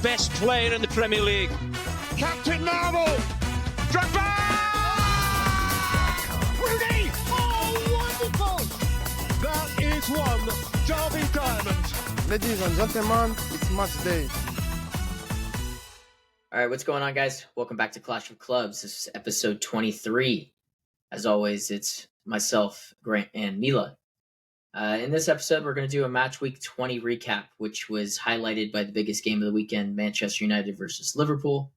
best player in the Premier League. Captain Marvel! Drogba! Rooney! Oh, wonderful! That is one Derby diamond. Ladies and gentlemen, it's match day. All right, what's going on, guys? Welcome back to Clash of Clubs. This is episode 23. As always, it's myself, Grant, and Mila. In this episode, we're going to do a match week 20 recap, which was highlighted by the biggest game of the weekend, Manchester United versus Liverpool.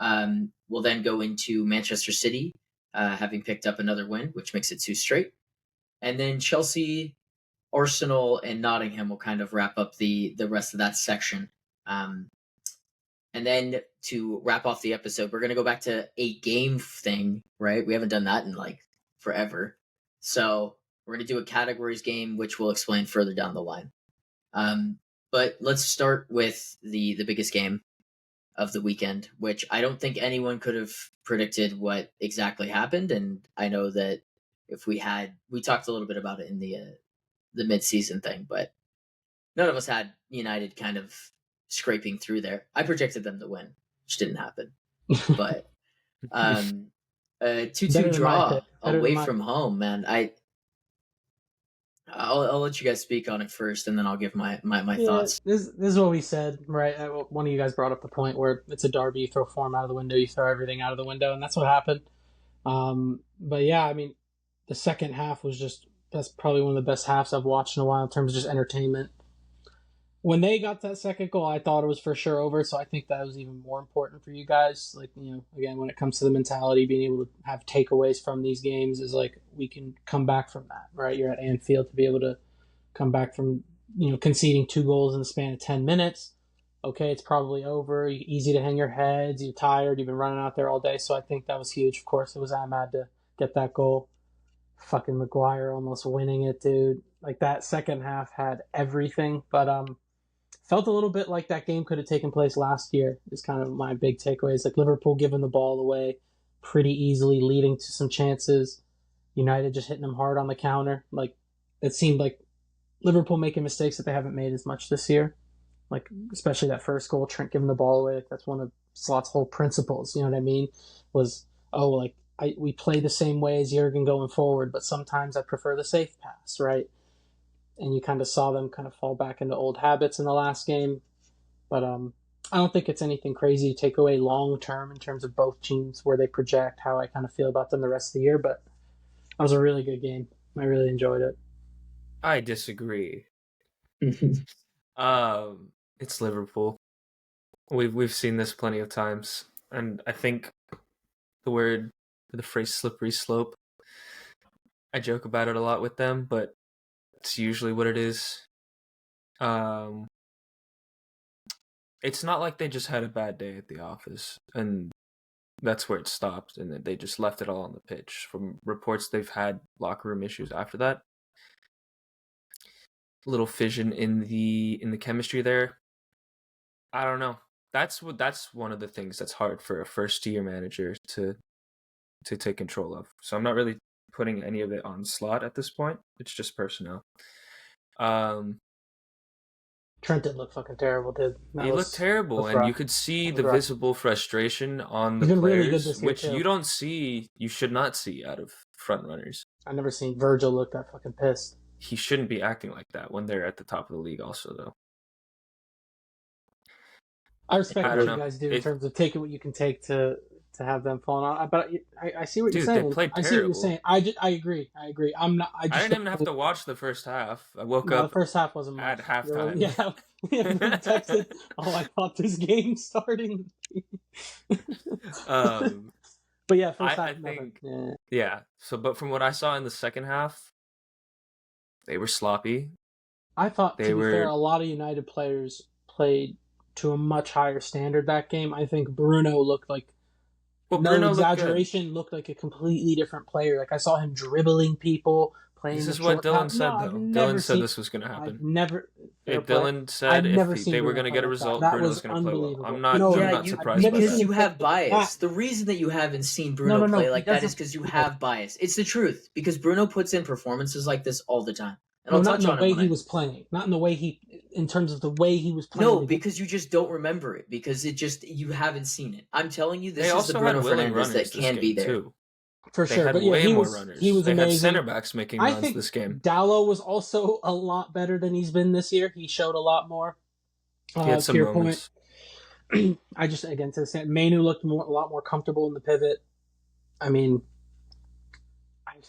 We'll then go into Manchester City, having picked up another win, which makes it 2 straight. And then Chelsea, Arsenal, and Nottingham will kind of wrap up the rest of that section. And then to wrap off the episode, we're going to go back to a game thing, right? We haven't done that in like forever. So we're going to do a categories game, which we'll explain further down the line. But let's start with the biggest game of the weekend, which I don't think anyone could have predicted what exactly happened. And I know that if we talked a little bit about it in the mid-season thing, but none of us had United kind of scraping through there. I projected them to win, which didn't happen. But 2-2 draw away from home, man. I'll let you guys speak on it first, and then I'll give my thoughts. This is what we said, right? One of you guys brought up the point where it's a derby, you throw form out of the window, you throw everything out of the window, and that's what happened. But yeah, I mean, the second half that's probably one of the best halves I've watched in a while in terms of just entertainment. When they got that second goal, I thought it was for sure over, so I think that was even more important for you guys. Like, again, when it comes to the mentality, being able to have takeaways from these games is like, we can come back from that, right? You're at Anfield to be able to come back from, conceding 2 goals in the span of 10 minutes. Okay, it's probably over. Easy to hang your heads. You're tired. You've been running out there all day, so I think that was huge. Of course, it was Ahmad to get that goal. Fucking Maguire almost winning it, dude. Like, that second half had everything, but felt a little bit like that game could have taken place last year is kind of my big takeaways. Like, Liverpool giving the ball away pretty easily, leading to some chances. United just hitting them hard on the counter. Like, it seemed like Liverpool making mistakes that they haven't made as much this year. Like, especially that first goal, Trent giving the ball away. Like, that's one of Slot's whole principles, you know what I mean? Was, we play the same way as Jurgen going forward, but sometimes I prefer the safe pass, right? And you kind of saw them kind of fall back into old habits in the last game. But I don't think it's anything crazy to take away long-term in terms of both teams, where they project, how I kind of feel about them the rest of the year. But that was a really good game. I really enjoyed it. I disagree. It's Liverpool. We've seen this plenty of times. And I think the phrase slippery slope, I joke about it a lot with them, but it's usually what it is. It's not like they just had a bad day at the office and that's where it stopped, and they just left it all on the pitch. From reports, they've had locker room issues after that. Little fission in the chemistry there. I don't know. That's one of the things that's hard for a first-year manager to take control of. So I'm not really putting any of it on Slot at this point. It's just personnel. Trent did look fucking terrible, dude. He looked terrible, and you could see the visible frustration on the players, really good this year, which too. you should not see out of front runners. I've never seen Virgil look that fucking pissed. He shouldn't be acting like that when they're at the top of the league also, though. I respect what you guys do in terms of taking what you can take to have them falling on. But I see what you're saying. They played I see what you're saying. I agree. I'm not. I didn't even have to watch the first half. I woke up. The first half wasn't much. At halftime. Yeah, we texted. I thought this game starting. But yeah, first half. I think. Yeah. So, but from what I saw in the second half, they were sloppy. I thought, to be fair, a lot of United players played to a much higher standard that game. I think Bruno looked like, no exaggeration, looked like a completely different player. Like, I saw him dribbling people, playing. This is what Dylan said, though. Dylan said this was going to happen. Dylan said if they were going to get a result, Bruno's going to play well. I'm not surprised by that. Because you have bias. The reason that you haven't seen Bruno play like that is because you have bias. It's the truth. Because Bruno puts in performances like this all the time. And not in the way he was playing. Not in the way he... in terms of the way he was playing. No, because you just don't remember it because you haven't seen it. I'm telling you, this They is the also Bruno had willing Fernandez runners that this can be game there. too. For They sure, had but yeah, way he more was runners. he was they amazing. had center backs making I runs think this game. Dallo was also a lot better than he's been this year. He showed a lot more. He had To some your moments. point, I just again to say Manu looked a lot more comfortable in the pivot. I mean,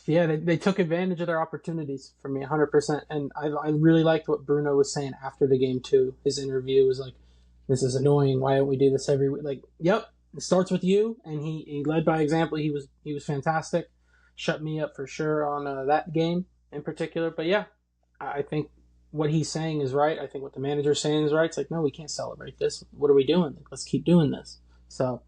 they took advantage of their opportunities for me 100%. And I really liked what Bruno was saying after the game too. His interview was like, "This is annoying. Why don't we do this every week?" Like, yep, it starts with you. And he led by example. He was fantastic. Shut me up for sure on that game in particular. But yeah, I think what he's saying is right. I think what the manager's saying is right. It's like, no, we can't celebrate this. What are we doing? Like, let's keep doing this. So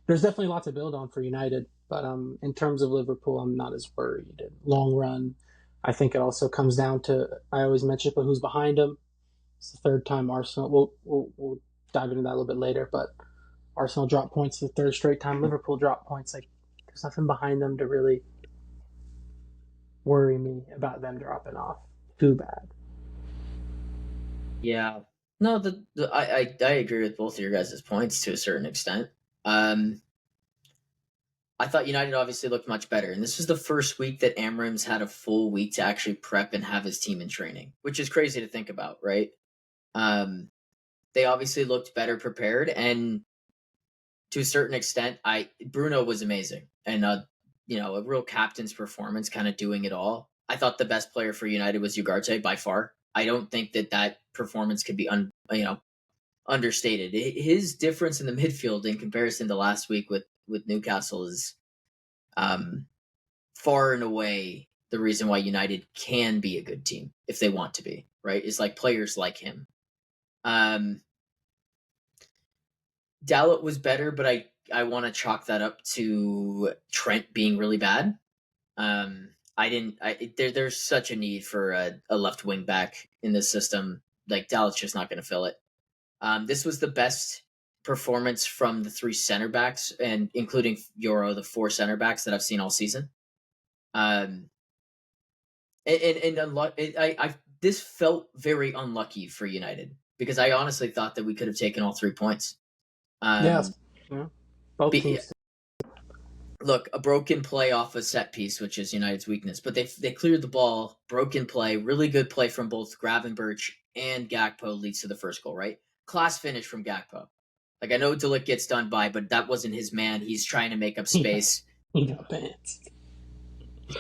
there's definitely a lot to build on for United. But in terms of Liverpool, I'm not as worried. Long run, I think it also comes down to, I always mention, but who's behind them. It's the third time Arsenal. We'll dive into that a little bit later. But Arsenal dropped points the third straight time. Liverpool dropped points. Like, there's nothing behind them to really worry me about them dropping off. Too bad. Yeah. No, I agree with both of your guys' points to a certain extent. I thought United obviously looked much better, and this was the first week that Amram's had a full week to actually prep and have his team in training, which is crazy to think about, right? They obviously looked better prepared, and to a certain extent, Bruno was amazing, and a real captain's performance, kind of doing it all. I thought the best player for United was Ugarte by far. I don't think that performance could be understated. His difference in the midfield in comparison to last week with Newcastle is far and away the reason why United can be a good team if they want to be, right? Is like players like him. Dalot was better, but I want to chalk that up to Trent being really bad. There's such a need for a left wing back in this system. Like, Dalot's just not going to fill it. This was the best performance from the three center backs, and including the four center backs that I've seen all season. This felt very unlucky for United because I honestly thought that we could have taken all 3 points. Yes. Yeah. Both teams. Look, a broken play off a set piece, which is United's weakness, but they cleared the ball, broken play, really good play from both Gravenberch and Gakpo leads to the first goal, right? Class finish from Gakpo. Like, I know De Ligt gets done by, but that wasn't his man. He's trying to make up space. He got pants.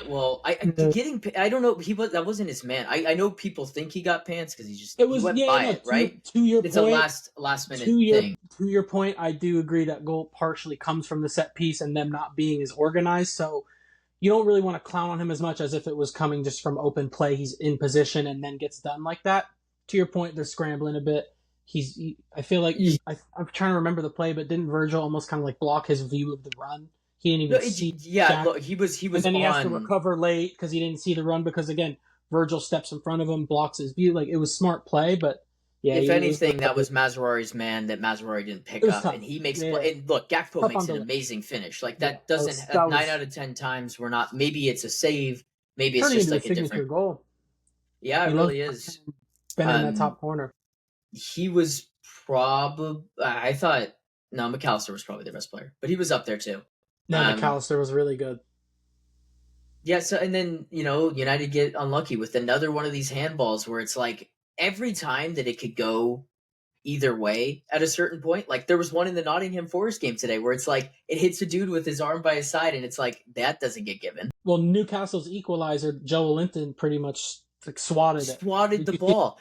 Well, I don't know. That wasn't his man. I know people think he got pants because he went by it, right? To your it's point, a last minute thing. To your point, I do agree that goal partially comes from the set piece and them not being as organized. So you don't really want to clown on him as much as if it was coming just from open play. He's in position and then gets done like that. To your point, they're scrambling a bit. I feel like I'm trying to remember the play, but didn't Virgil almost kind of like block his view of the run? He didn't even see. Yeah, look, he was. And then he has to recover late because he didn't see the run because again, Virgil steps in front of him, blocks his view. Like, it was smart play, but yeah. If anything, that was Mazraoui man that Mazraoui didn't pick up, and he makes play. And look, Gakpo makes an amazing finish. Like, that doesn't 9 out of 10 times. We're not. Maybe it's a save. Maybe it's just like a different goal. Yeah, it really is. Spending that top corner. He was probably. I thought McAllister was probably the best player, but he was up there too. No, McAllister was really good. Yeah, so and then United get unlucky with another one of these handballs where it's like every time that it could go either way at a certain point. Like, there was one in the Nottingham Forest game today where it's like it hits a dude with his arm by his side, and it's like that doesn't get given. Well, Newcastle's equalizer, Joe Linton, pretty much like swatted the ball.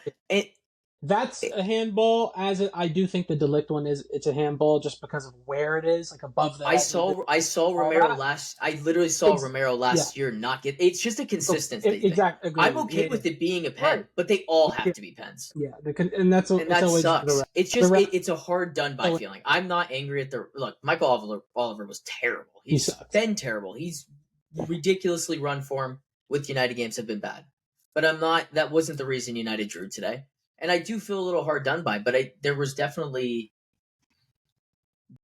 That's a handball. I do think the De Ligt one it's a handball just because of where it is, like above the. I saw Romero last. I literally saw Romero last year not get. It's just a consistency thing. Exactly. I'm okay with it being a pen, but they all have to be pens. Yeah, and that sucks. It's just it's a hard done by feeling. I'm not angry at the look. Michael Oliver was terrible. He's been terrible. He's ridiculously run form with United games have been bad, but I'm not. That wasn't the reason United drew today. And I do feel a little hard done by, but there was definitely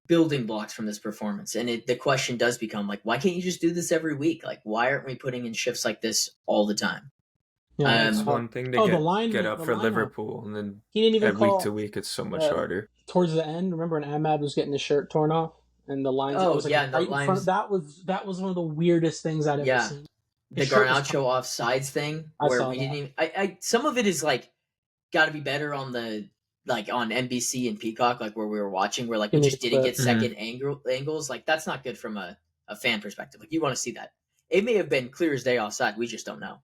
building blocks from this performance. And the question does become, like, why can't you just do this every week? Like, why aren't we putting in shifts like this all the time? Yeah, It's Um, one thing to the get up the for lineup. Liverpool, and then He didn't even at week call to week, it's so much uh, harder. towards the end. Remember when Ahmad was getting his shirt torn off and the lines? It Oh was like yeah, and the right in front. lines. That was one of the weirdest things I'd ever Yeah, seen. the His shirt was Garnacho offsides thing I where saw we that. didn't even. I some of it is like got to be better on the like on NBC and Peacock, like where we were watching, where like we Give me the just didn't clip. get second angles. Like that's not good from a fan perspective. Like you want to see that. It may have been clear as day offside. We just don't know.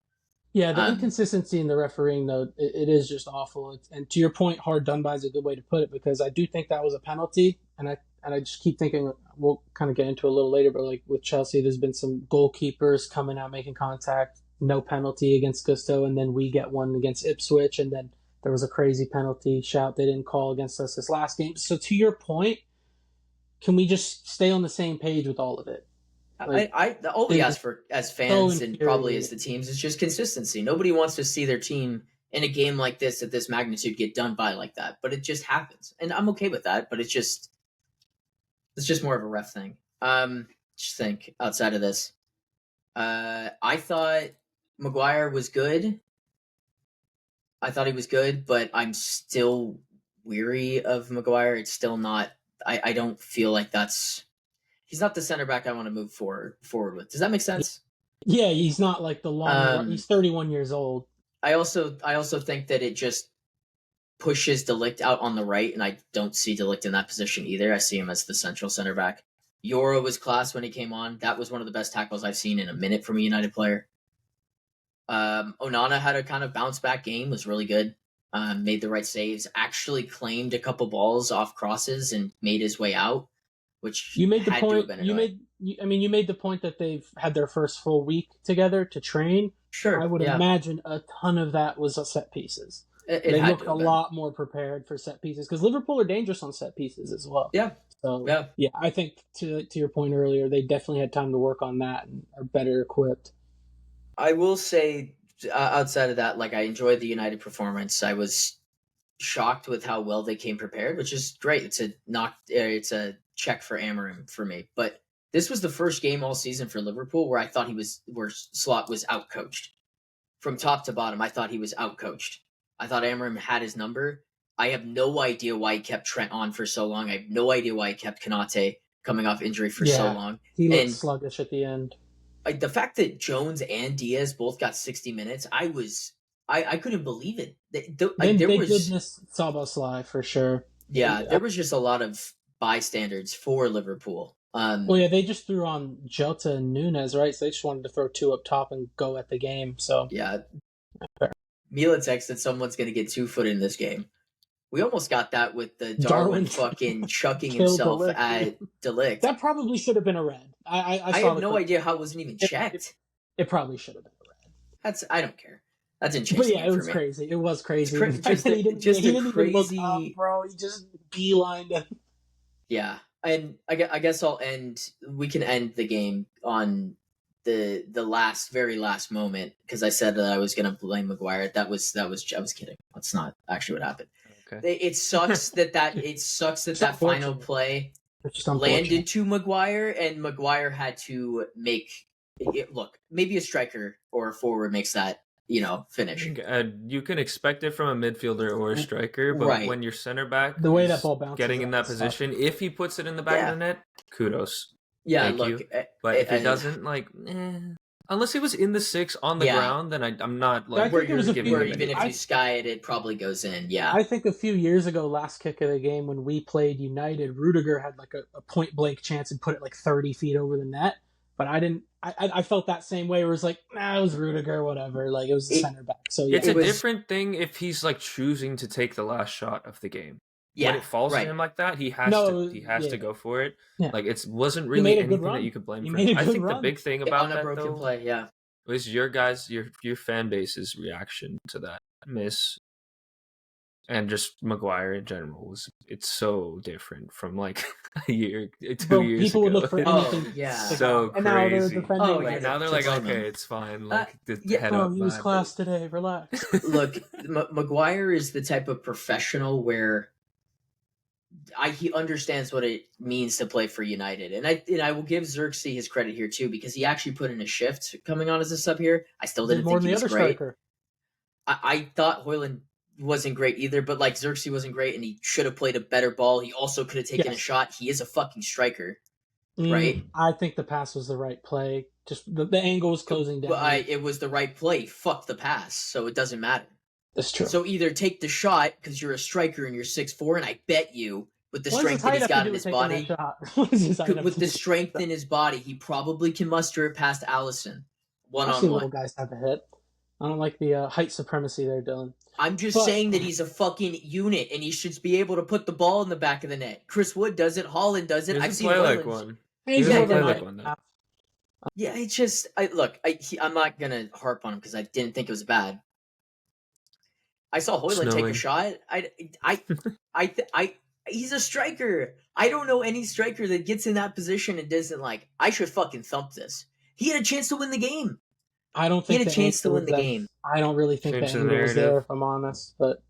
Yeah, the Um, inconsistency in the refereeing, though, it is just awful. And to your point, hard done by is a good way to put it because I do think that was a penalty, and I just keep thinking we'll kind of get into it a little later, but like with Chelsea, there's been some goalkeepers coming out making contact, no penalty against Gusto, and then we get one against Ipswich, and then there was a crazy penalty shout they didn't call against us this last game. So to your point, can we just stay on the same page with all of it? Like, all we ask for as fans and probably as infuriating. the teams is just consistency. Nobody wants to see their team in a game like this at this magnitude get done by like that, but it just happens, and I'm okay with that. But it's just more of a ref thing. Just think outside of this. I thought Maguire was good. I thought he was good, but I'm still weary of Maguire. It's still not. I don't feel like he's not the center back I want to move forward with. Does that make sense? Yeah, he's not like the long. Um, He's 31 years old. I also think that it just pushes Delict out on the right, and I don't see Delict in that position either. I see him as the central center back. Yoro was class when he came on. That was one of the best tackles I've seen in a minute from a United player. Onana had a kind of bounce back game, was really good. Made the right saves, actually claimed a couple balls off crosses and made his way out, which You made the had to have point. been You annoying. you made the point that they've had their first full week together to train. Sure, I would yeah. imagine a ton of that was set pieces. It They had looked to a have been. lot more prepared for set pieces because Liverpool are dangerous on set pieces as well. Yeah, So yeah. I think to your point earlier, they definitely had time to work on that and are better equipped. I will say, outside of that, like I enjoyed the United performance. I was shocked with how well they came prepared, which is great. It's a check for Amorim for me. But this was the first game all season for Liverpool where I thought where Slot was outcoached from top to bottom. I thought he was outcoached. I thought Amorim had his number. I have no idea why he kept Trent on for so long. I have no idea why he kept Konate coming off injury for so long. He looked And sluggish at the end. the fact that Jones and Diaz both got 60 minutes, I couldn't believe it. They did miss Szoboszlai for sure. Yeah, there was just a lot of bystanders for Liverpool. Well, yeah, they just threw on Jota and Nunes, right? So they just wanted to throw two up top and go at the game. So yeah, Mila texted someone's going to get 2 foot in this game. We almost got that with the Darwin fucking chucking himself at Delict. That probably should have been a red. I have no idea how it wasn't even checked. It probably should have been a red. I don't care. That didn't change. But yeah, it was crazy. It was crazy. He didn't even look up, bro. He just beelined him. Yeah, and I guess we can end the game on the very last moment because I said that I was going to blame Maguire. That was I was kidding. That's not actually what happened. Okay. It sucks that final play landed to Maguire, and Maguire had to make it look. Maybe a striker or a forward makes that finish. You can expect it from a midfielder or a striker, but when your center back, the way that ball bounces, getting in that position, if he puts it in the back of the net, kudos. Yeah, thank you. But if he doesn't, unless he was in the 6 on the ground, then I'm not like. Where you're giving even if you sky it probably goes in. Yeah, I think a few years ago, last kick of the game when we played United, Rudiger had like a point blank chance and put it like 30 feet over the net. But I didn't. I felt that same way. Where it was like, it was Rudiger, whatever. Like it was the center back. So yeah, it's a different thing if he's like choosing to take the last shot of the game. Yeah, when it falls to him like that, he has to go for it. Yeah. Like it wasn't really anything that you could blame for him. I think the big thing about that though play, was your fan base's reaction to that miss. And just Maguire in general it's so different from like a year, 2 years people ago. would look for anything. So and crazy. Now they're like, okay, it's fine. Like, head up. He was class today. Relax. Look, Maguire is the type of professional where he understands what it means to play for United, and I will give Xerxes his credit here too because he actually put in a shift coming on as a sub here. I still didn't think he was great. Striker. I thought Hoyland wasn't great either, but like Xerxes wasn't great, and he should have played a better ball. He also could have taken a Yes. shot. He is a fucking striker, right? I think the pass was the right play. Just the angle was closing down. It was the right play. Fuck the pass, so it doesn't matter. That's true. So either take the shot because you're a striker and you're 6'4", and I bet you with the strength that he's got in his body, with the strength in his body, he probably can muster it past Allison one I've on seen little one. guys have a hit. I don't like the height supremacy there, Dylan. I'm just saying that he's a fucking unit and he should be able to put the ball in the back of the net. Chris Wood does it. Holland does it. I've seen play Hoyland. like one. He's Yeah, more than like that. one, though. Yeah, it's just I'm not gonna harp on him because I didn't think it was bad. I saw Hoyland take a shot. He's a striker. I don't know any striker that gets in that position and doesn't like, I should fucking thump this. He had a chance to win the game. I don't think he had a chance to win the game. I don't really think the angle was there, if I'm honest. But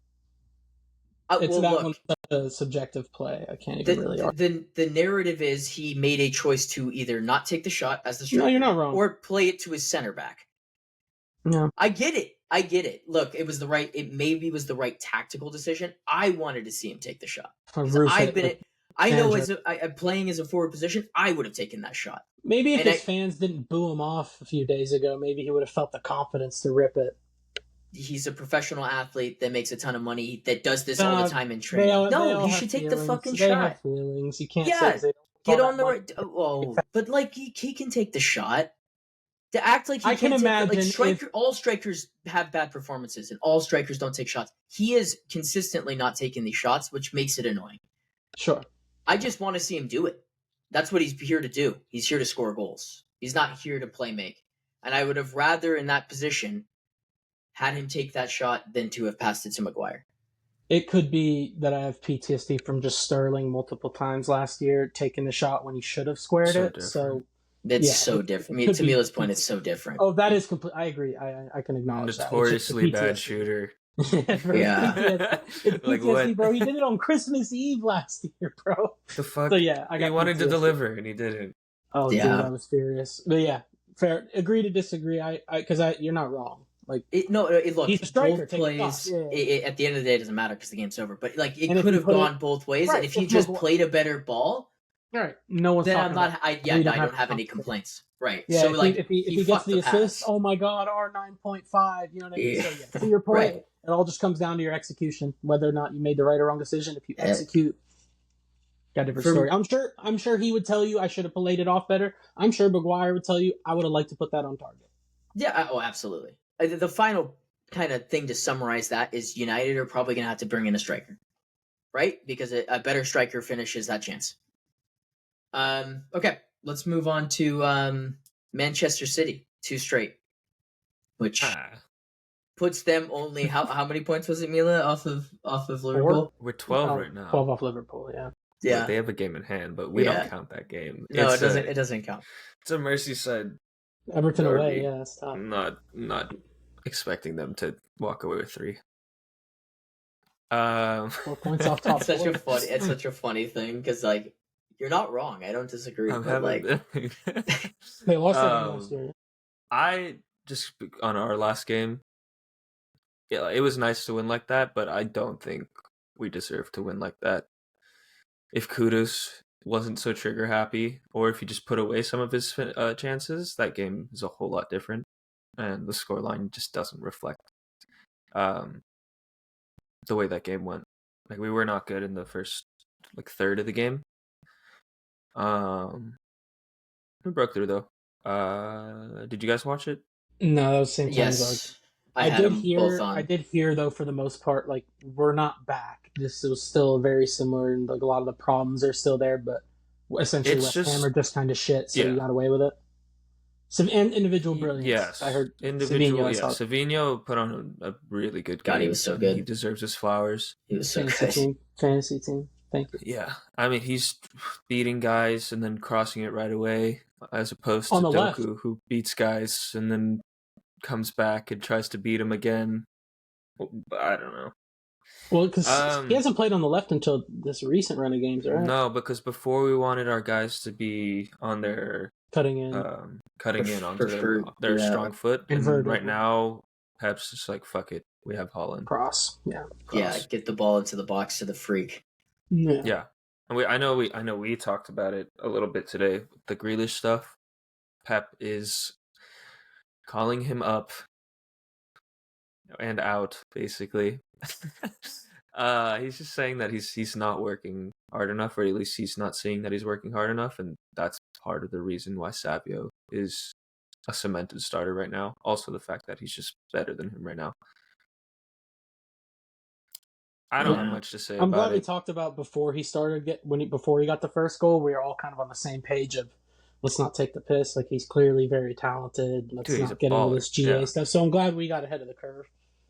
one's a subjective play. I can't even really argue. The narrative is he made a choice to either not take the shot as the striker, no, you're not wrong, or play it to his center back. No, I get it. Look, it maybe was the right tactical decision. I wanted to see him take the shot. I know as playing as a forward position, I would have taken that shot. Maybe if his fans didn't boo him off a few days ago, maybe he would have felt the confidence to rip it. He's a professional athlete that makes a ton of money, that does this all the time in training. He should take the fucking shot. Have feelings. You can't say they don't get on the right. Oh, but like he can take the shot. To act like he I can imagine all strikers have bad performances and all strikers don't take shots. He is consistently not taking these shots, which makes it annoying. Sure. I just want to see him do it. That's what he's here to do. He's here to score goals. He's not here to play make. And I would have rather in that position had him take that shot than to have passed it to Maguire. It could be that I have PTSD from just Sterling multiple times last year taking the shot when he should have squared it. Different. So it's so different. To Mila's point, it's so different. Oh, that is complete. I agree. I can acknowledge Notoriously bad shooter. Yeah. It's PTSD, bro. He did it on Christmas Eve last year, bro. The fuck? So yeah, I got he wanted PTSD. to deliver and he didn't. Oh, yeah. Dude, I was furious. But yeah, fair. Agree to disagree. Because you're not wrong. Like look, he's a striker, both plays. At the end of the day, it doesn't matter because the game's over. But like, it could have gone both ways, right, and if he just played a better ball, right? No one's then talking I'm not. about I don't have any complaints. Right. Yeah. So like, if he gets the assist, oh my god, R9.5. You know what I mean? Yeah. So yeah, to your point, right. It all just comes down to your execution, whether or not you made the right or wrong decision. If you execute, got a different story. I'm sure he would tell you I should have played it off better. I'm sure Maguire would tell you I would have liked to put that on target. Yeah. Oh, absolutely. The final kind of thing to summarize that is United are probably going to have to bring in a striker, right? Because a better striker finishes that chance. Okay, let's move on to Manchester City, 2 straight, which puts them only how many points was it, Mila, off of Liverpool? We're 12 right now. 12 off Liverpool, yeah. Yeah, like, they have a game in hand, but we don't count that game. No, it doesn't. It doesn't count. It's a Merseyside. Everton away, yeah, that's tough. Not expecting them to walk away with 3. 4 points off top. It's such a funny thing because like you're not wrong. I don't disagree. But like they lost last year. I just on our last game. Yeah, it was nice to win like that, but I don't think we deserve to win like that. If Kudus wasn't so trigger happy, or if he just put away some of his chances, that game is a whole lot different. And the scoreline just doesn't reflect the way that game went. Like, we were not good in the first third of the game. We broke through though. Did you guys watch it? No, that was the same time. Yes, I did hear though, for the most part, like, we're not back. This was still very similar, and like a lot of the problems are still there. But essentially, West Ham are just kind of shit, so you got away with it. Some individual brilliance. Yes, I heard individual. Savinho put on a really good game. God, he was so good. He deserves his flowers. He was so good. Fantasy team. Thank you. Yeah, I mean, he's beating guys and then crossing it right away, as opposed to Doku, who beats guys and then comes back and tries to beat him again. I don't know. Well, because he hasn't played on the left until this recent run of games, right? No, because before we wanted our guys to be on their cutting in onto their strong foot, and right now Pep's just like, fuck it. we have Holland. Cross. Yeah. Yeah, Cross. get the ball into the box to the freak. Yeah. Yeah. And I know we talked about it a little bit today. The Grealish stuff. Pep is calling him up and out, basically. He's just saying that he's not working hard enough, or at least he's not seeing that he's working hard enough, and that's part of the reason why Savio is a cemented starter right now. Also, the fact that he's just better than him right now. I don't have much to say I'm about glad we it. talked about before he before he got the first goal. We were all kind of on the same page of let's not take the piss. Like, he's clearly very talented. Let's Dude, he's not a get into baller. this GA Yeah. stuff. So I'm glad we got ahead of the curve.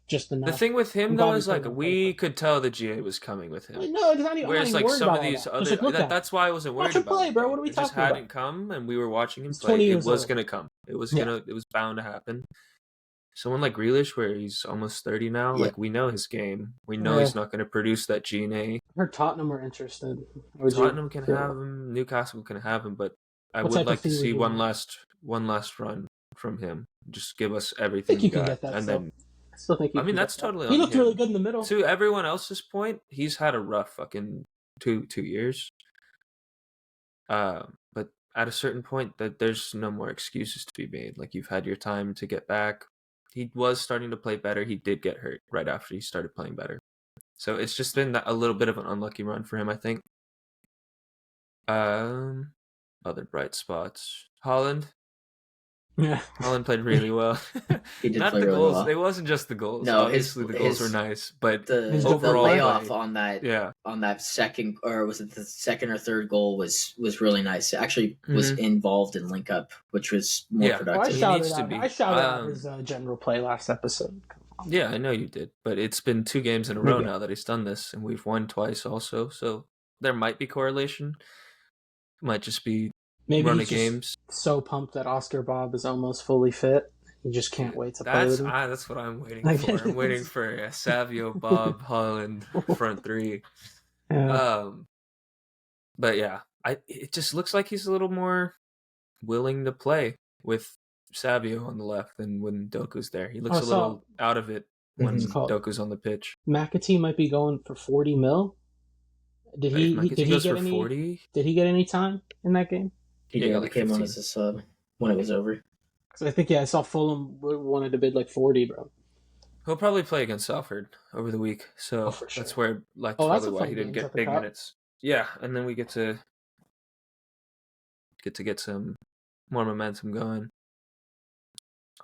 Just enough. The thing with him, I'm though, glad is we put like it on we paper. could tell the GA was coming with him. Like, no, it's not even, Whereas, I'm not like, even worried some about of all these that. other... Just, like, look at that's why I wasn't worried Watch him about play, it. bro. What are we It just talking about? hadn't come, and we were watching him He's play. 20 It years was old. going to come. It was Yeah. it was bound to happen. Someone like Grealish, where he's almost 30 now, Yeah. like, we know his game. We know he's not going to produce that GNA. I heard Tottenham are interested. Tottenham can have him. Newcastle can have him, but I What would type like of to fee would see you one want? last run from him. Just give us I everything think we you can got, get that and still. then I still think you I mean can that's get that. totally He on looked him. really good in the middle. To everyone else's point, he's had a rough fucking two years. But at a certain point, that there's no more excuses to be made. Like, you've had your time to get back. He was starting to play better. He did get hurt right after he started playing better. So it's just been a little bit of an unlucky run for him, I think. Other bright spots. Holland. Yeah. Holland played really well. He did Not play the really goals. well. It wasn't just the goals. No, Obviously the goals were nice, but the overall layoff play, on that yeah. on that second, or was it the second or third goal, was really nice. It actually was involved in link up, which was more Yeah. Well, I productive. shouted out his general play last episode. Yeah, I know you did, but it's been 2 games in a row now that he's done this, and we've won twice also, so there might be correlation. Might just be run of games. So pumped that Oscar Bob is almost fully fit. You just can't wait to play with him. That's what I'm waiting for. I'm waiting for Savio, Bob, Holland, front three. Yeah. But yeah, it just looks like he's a little more willing to play with Savio on the left than when Doku's there. He looks a little out of it when Doku's on the pitch. McAtee might be going for 40 mil. Did he get any 40? Did he get any time in that game? He did. He came on as a sub when it was over. Because I think, I saw Fulham wanted to bid like 40, bro. He'll probably play against Salford over the week, so for sure. that's where that's a probably why fun he didn't game. get big minutes. Yeah, and then we get to get some more momentum going.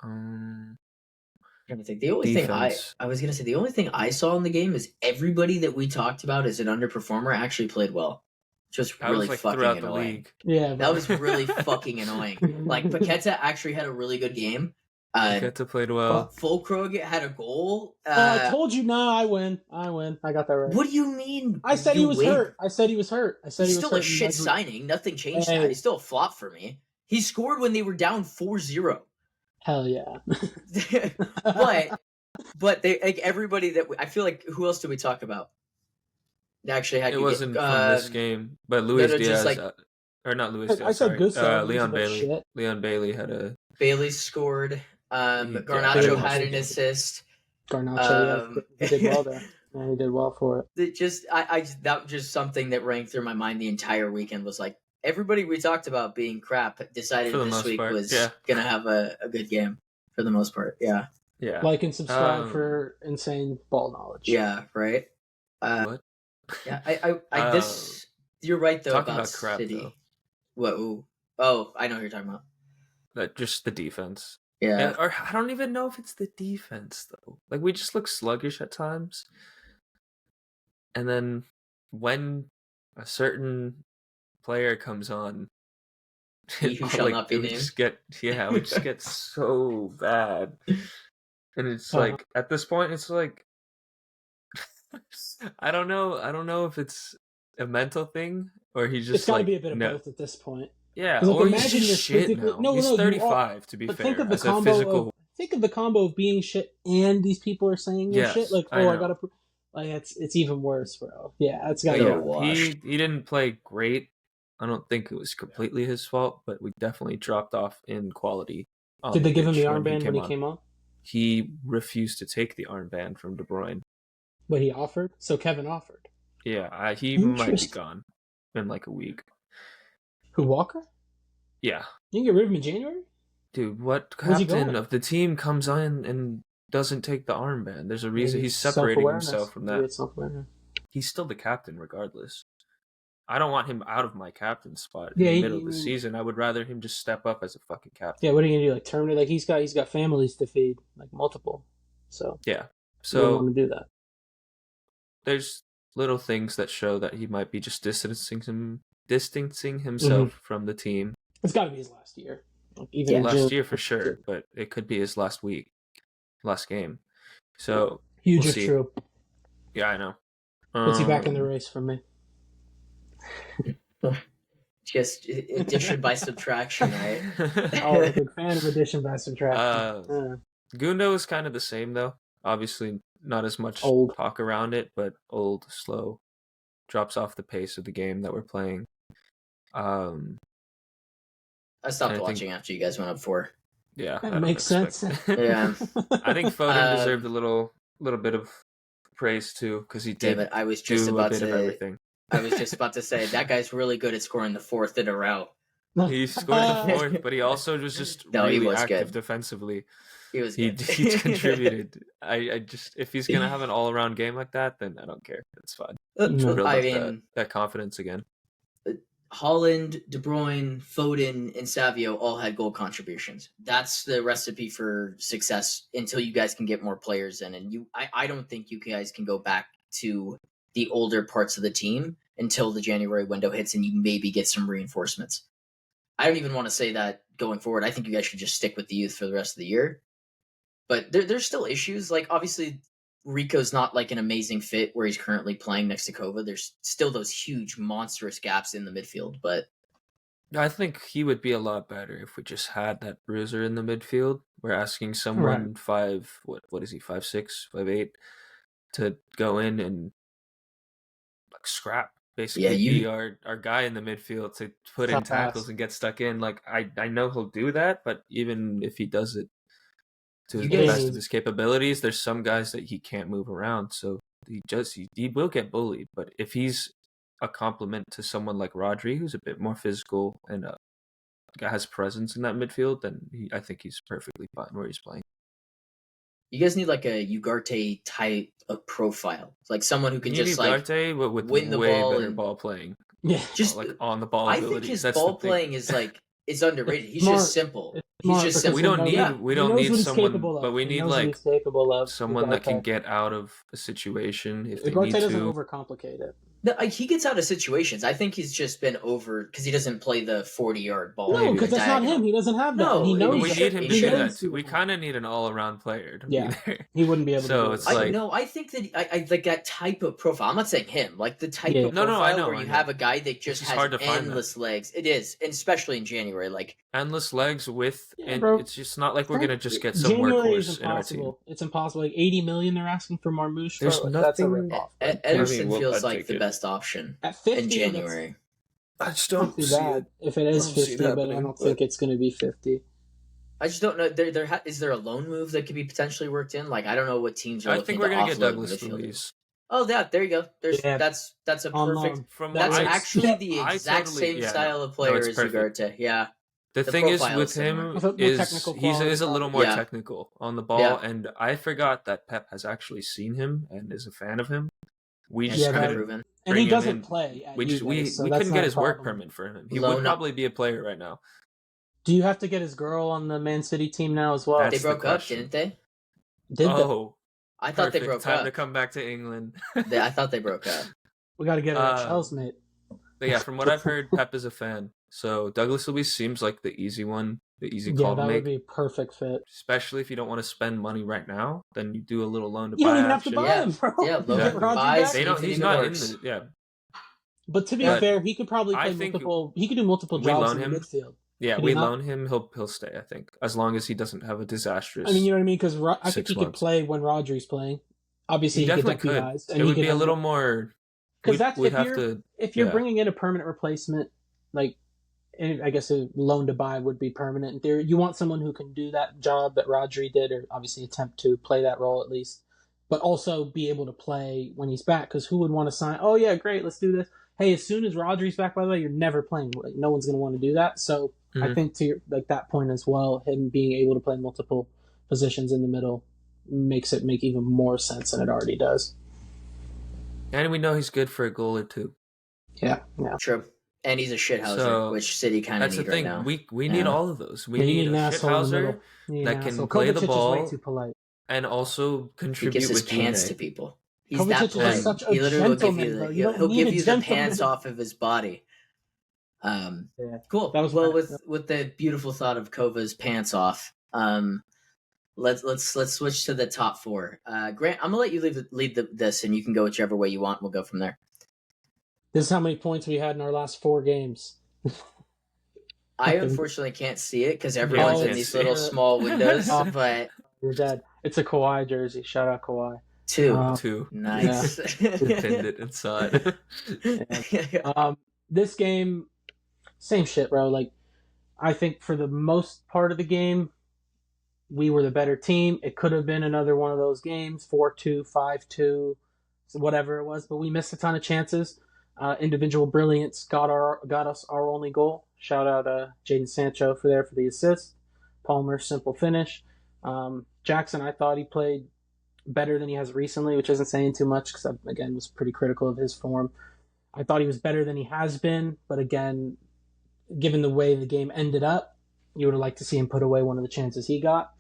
I think the only thing I was gonna say, the only thing I saw in the game is everybody that we talked about as an underperformer actually played well. Just really fucking annoying. Yeah, that was really fucking annoying. Like, Paqueta actually had a really good game. Paqueta played well. Fulkrug had a goal. I told you, I win. I got that right. What do you mean? I said he was hurt. I said he was hurt. He's still a shit signing. Nothing changed that. He's still a flop for me. He scored when they were down 4-0. Hell yeah. but they, like, everybody that I feel like, who else did we talk about? Actually, had it wasn't from this game, but Luis Diaz, or not Luis Diaz. I said Gusto. Leon Bailey. Leon Bailey had a. Bailey scored. Garnacho had an assist. Garnacho, he did well there. Yeah, he did well for it. That was just something that rang through my mind the entire weekend. Was like, everybody we talked about being crap decided this week was gonna have a good game for the most part. Yeah. Yeah. Like and subscribe for insane ball knowledge. Yeah. Right. What? Yeah. This. You're right though about crap, City. Though. What? Ooh. Oh, I know what you're talking about. Just the defense. Yeah. Or I don't even know if it's the defense though. Like, we just look sluggish at times. And then when a certain player comes on, who shall not be named. We just get so bad. And it's like, at this point, it's like, I don't know if it's a mental thing or he just, it's gotta be a bit of both at this point. Yeah, or imagine he's shit now. He's 35, to be fair. Think of the combo think of the combo of being shit and these people are saying you're shit. Like, I gotta... Like, it's even worse, bro. Yeah, it's gotta get washed. He didn't play great. I don't think it was completely his fault, but we definitely dropped off in quality. Did they give him the armband when he came on? he refused to take the armband from De Bruyne. But he offered, so Kevin offered. Yeah, he might be gone in like a week. Who, Walker? Yeah. You can get rid of him in January? Dude, what Where's he captain going? of the team comes in and doesn't take the armband? There's a reason. Maybe He's separating self-awareness. himself from Maybe that. it's self-awareness. He's still the captain regardless. I don't want him out of my captain spot in Yeah, the middle of the season. I would rather him just step up as a fucking captain. Yeah, what are you gonna do? Like terminate? Like he's got families to feed, like multiple. So Yeah. you wouldn't want So to do that. there's little things that show that he might be just distancing himself from the team. It's got to be his last year. Like, even in Last June. year for sure, but it could be his last game. So Huge we'll if see. true. Yeah, I know. Puts you back in the race for me. Just addition by subtraction, right? Always a big fan of addition by subtraction. Gundo is kind of the same though. Obviously, not as much Old. talk around it, but old, slow, drops off the pace of the game that we're playing. I stopped watching after you guys went up 4. Yeah, that makes sense. Yeah, I think Foden deserved a little bit of praise too because he did. David, I was just do about a bit to. of everything. I was just about to say that guy's really good at scoring the 4th in a row. He scored the 4th, but he also was just really active defensively. He was. He Good. contributed. I just if he's gonna have an all around game like that, then I don't care. It's fine. No. Build I up mean, that confidence again. Holland, De Bruyne, Foden, and Savio all had goal contributions. That's the recipe for success until you guys can get more players in. And I don't think you guys can go back to the older parts of the team until the January window hits and you maybe get some reinforcements. I don't even want to say that going forward. I think you guys should just stick with the youth for the rest of the year. But there's still issues. Like, obviously, Rico's not like an amazing fit where he's currently playing next to Kova. There's still those huge, monstrous gaps in the midfield. But I think he would be a lot better if we just had that bruiser in the midfield. We're asking someone what is he, 5'6", 5'8", to go in and like scrap. Basically, be our guy in the midfield to put in tackles and get stuck in. Like I know he'll do that, but even if he does it to the best of his capabilities, there's some guys that he can't move around, so he will get bullied. But if he's a complement to someone like Rodri, who's a bit more physical and has presence in that midfield, then I think he's perfectly fine where he's playing. you guys need like a Ugarte type of profile, like someone who can just Ugarte, like with win the way ball better and ball playing. Yeah, just like on the ball. I think his ball playing is like it's underrated. He's just simple. He's just simple. We don't need someone, but we need like someone that can get out of a situation if they need to. Doesn't overcomplicate it. No, he gets out of situations. I think he's just been over because he doesn't play the 40-yard ball. No, because that's not him. He doesn't have that. No, he knows we need him to do that too. It. We kind of need an all-around player to be there. He wouldn't be able to. So it's like I think that I like that type of profile. I'm not saying him, like the type of profile where you have a guy that just has endless legs. It is, and especially in January, like endless legs with, and it's just not like we're gonna just get some workhorse in our team. It's impossible. Like 80 million, they're asking for Marmouche. There's nothing. That's a ripoff. Ederson feels like the best option at 50 in January. I just don't see it. If it is 50, but I don't think it's going to be 50. I just don't know. Is there a loan move that could be potentially worked in? Like, I don't know what teams are. I think we're going to get Douglas Luiz. Oh, there you go. That's a perfect. That's actually the exact same style of player as Ugarte. Yeah. The thing is with him is a little more technical on the ball, and I forgot that Pep has actually seen him and is a fan of him. We just couldn't. And he doesn't play. We couldn't get his work permit for him. He would probably be a player right now. Do you have to get his girl on the Man City team now as well? They broke up, didn't they? I thought they broke up. Time to come back to England. I thought they broke up. We got to get our Chelsea, mate. But yeah, from what I've heard, Pep is a fan. So Douglas Luiz seems like the easy one, the easy call to make. Yeah, that would be a perfect fit. Especially if you don't want to spend money right now, then you do a little loan to buy. You don't even have to buy him, bro. Yeah, loan he's not in the yeah. But to be fair, he could probably play multiple. He could do multiple jobs in the midfield. Yeah, we loan him. He'll stay. I think as long as he doesn't have a disastrous. I mean, you know what I mean? Because I think he could play when Rodri's playing. Obviously, he definitely could. Guys, and it would be a little more. Because if you're bringing in a permanent replacement, like and I guess a loan to buy would be permanent in theory. You want someone who can do that job that Rodri did, or obviously attempt to play that role at least, but also be able to play when he's back. Because who would want to sign? Oh yeah, great, let's do this. Hey, as soon as Rodri's back, by the way, you're never playing. Like, no one's going to want to do that. So I think to like that point as well, him being able to play multiple positions in the middle makes it make even more sense than it already does. And we know he's good for a goal or two. Yeah. True. And he's a shithouser, So, which City kind of That's need the thing. right now. We need all of those. We Yeah, you need an a asshole in the middle. shithouser You need that an can asshole. play the Kovacic ball is way too polite. and also He contribute gives his with pants DNA. to people. He's Kovacic that is polite. just such a He literally will give gentleman, you bro. the, You don't he'll need give a you the gentleman. pants off of his body. Yeah. Cool. That was well, my- with the beautiful thought of Kova's pants off, let's switch to the top four. Grant, I'm gonna let you lead this, and you can go whichever way you want. We'll go from there. This is how many points we had in our last 4 games. I unfortunately can't see it because everyone's in can't these see little it. small windows. Oh. But You're dead. It's a Kawhi jersey. Shout out Kawhi. 2, 2. nice. Pinned it inside. This game, same shit, bro. Like, I think for the most part of the game, we were the better team. It could have been another one of those games, 4-2, 5-2, whatever it was, but we missed a ton of chances. Individual brilliance got us our only goal. Shout out Jadon Sancho for the assist. Palmer, simple finish. Jackson, I thought he played better than he has recently, which isn't saying too much because I, again, was pretty critical of his form. I thought he was better than he has been, but again, given the way the game ended up, you would have liked to see him put away one of the chances he got.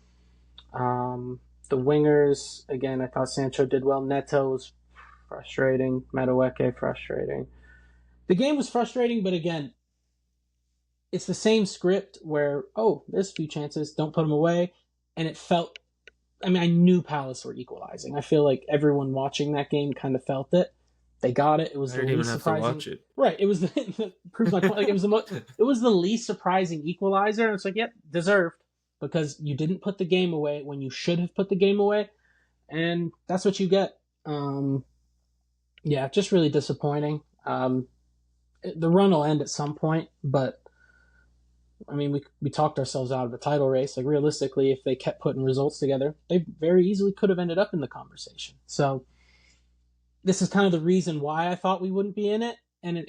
The wingers, again, I thought Sancho did well. Neto was frustrating. Madueke, frustrating. The game was frustrating, but again, it's the same script where, there's a few chances, don't put them away. And it felt, I knew Palace were equalizing. I feel like everyone watching that game kind of felt it. They got it. It was I the didn't even least have to surprising. watch it. Right. It was the proves my point. Like it was the least surprising equalizer. And it's like, yep, deserved, because you didn't put the game away when you should have put the game away, and that's what you get. Yeah, just really disappointing. The run will end at some point, but we talked ourselves out of the title race. Like realistically, if they kept putting results together, they very easily could have ended up in the conversation. So this is kind of the reason why I thought we wouldn't be in it. And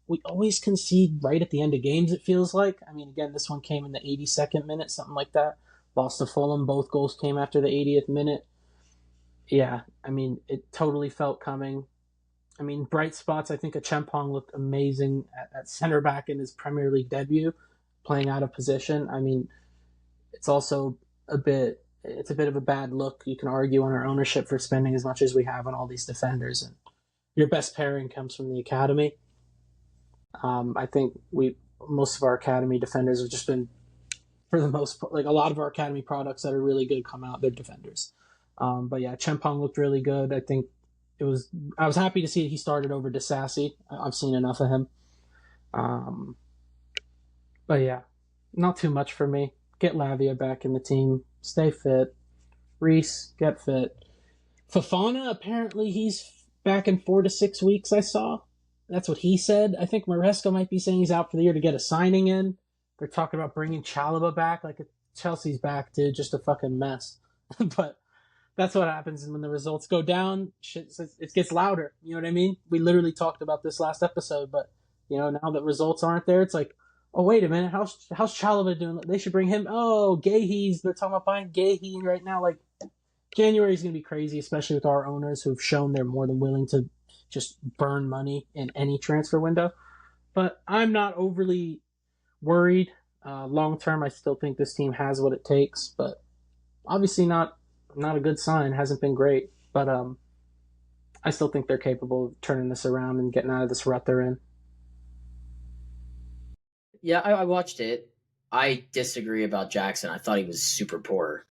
we always concede right at the end of games, it feels like. Again, this one came in the 82nd minute, something like that. Lost to Fulham. Both goals came after the 80th minute. Yeah, it totally felt coming. Bright spots, I think Chempong looked amazing at center back in his Premier League debut, playing out of position. It's also a bit of a bad look, you can argue, on our ownership for spending as much as we have on all these defenders. And your best pairing comes from the academy. I think most of our academy defenders have just been, for the most part, like a lot of our academy products that are really good come out, they're defenders. But yeah, Chempong looked really good. I was happy to see that he started over Disasi. I've seen enough of him. But yeah, not too much for me. Get Lavia back in the team. Stay fit. Reese, get fit. Fofana, apparently he's back in 4 to 6 weeks, I saw. That's what he said. I think Maresca might be saying he's out for the year to get a signing in. They're talking about bringing Chalobah back. Like, Chelsea's back, dude. Just a fucking mess. But that's what happens when the results go down. Shit, it gets louder. You know what I mean? We literally talked about this last episode, but now that results aren't there, it's like, oh, wait a minute. How's Chalobah doing? They should bring him. Oh, they're talking about buying Gahey right now. Like, January is going to be crazy, especially with our owners who've shown they're more than willing to just burn money in any transfer window. But I'm not overly worried. Long term, I still think this team has what it takes, but obviously not a good sign. Hasn't been great, but I still think they're capable of turning this around and getting out of this rut they're in. Yeah, I watched it. I disagree about Jackson. I thought he was super poor.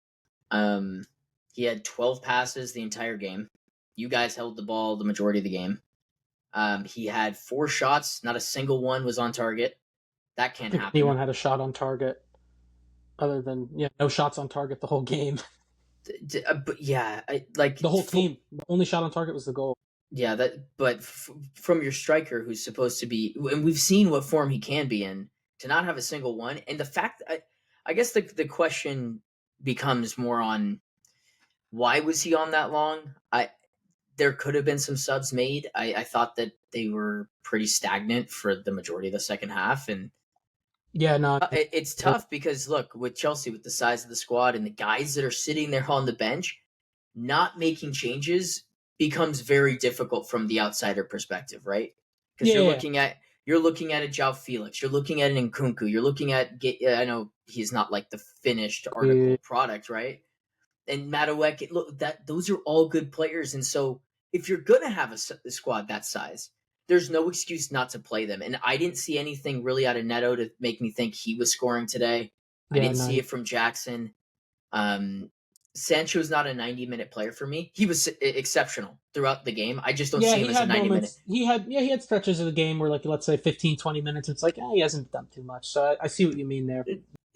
He had 12 passes the entire game. You guys held the ball the majority of the game. He had 4 shots. Not a single one was on target. That can't happen. Anyone had a shot on target other than no shots on target the whole game. But yeah, the whole team. The only shot on target was the goal. Yeah, but from your striker, who's supposed to be, and we've seen what form he can be in. to not have a single one, and the fact I guess the question becomes more on why was he on that long? There could have been some subs made. I thought that they were pretty stagnant for the majority of the second half, and Yeah, no. it's tough because look, with Chelsea, with the size of the squad and the guys that are sitting there on the bench, not making changes becomes very difficult from the outsider perspective, right? Because Yeah. you're looking at a João Felix, you're looking at an Nkunku, you're looking at I know he's not like the finished article product, right? And Madueke, look, those are all good players, and so if you're gonna have a squad that size, there's no excuse not to play them. And I didn't see anything really out of Neto to make me think he was scoring today. I didn't see it from Jackson. Sancho's not a 90-minute player for me. He was exceptional throughout the game. I just don't see him as a 90-minute. He had stretches of the game where, like, let's say 15, 20 minutes, it's like, he hasn't done too much. So I see what you mean there.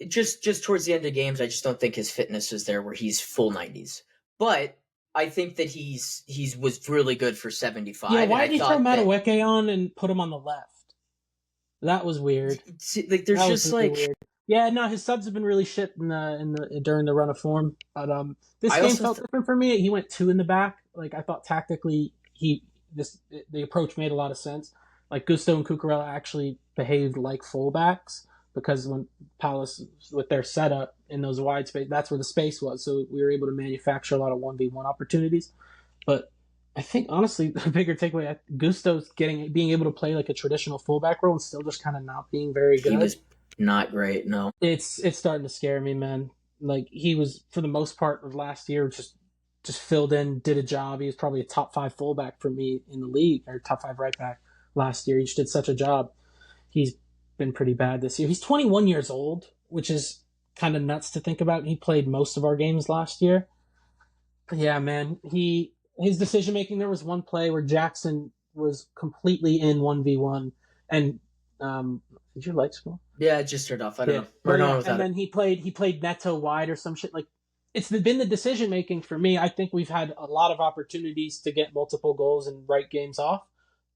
Just towards the end of games, I just don't think his fitness is there where he's full 90s. But I think that he was really good for 75. Yeah, why did he throw Madueke on and put him on the left? That was weird. Like, there's just like weird. Yeah, no, his subs have been really shit during the run of form. But this game felt different for me. He went 2 in the back. Like, I thought tactically the approach made a lot of sense. Like, Gusto and Cucurella actually behaved like fullbacks because when Palace with their setup in those wide space, that's where the space was. So we were able to manufacture a lot of 1v1 opportunities. But I think honestly the bigger takeaway, Gusto's being able to play like a traditional fullback role and still just kind of not being very good. He was not great, no. It's starting to scare me, man. Like, he was, for the most part of last year, just filled in, did a job. He was probably a top 5 fullback for me in the league, or top 5 right back last year. He just did such a job. He's been pretty bad this year. He's 21 years old, which is kind of nuts to think about. He played most of our games last year. But yeah, man, his decision making, there was one play where Jackson was completely in 1v1, and did your lights go? Yeah, it just turned off. I don't know. We're going without and then he played Neto wide or some shit. Like, it's been the decision making for me. I think we've had a lot of opportunities to get multiple goals and write games off,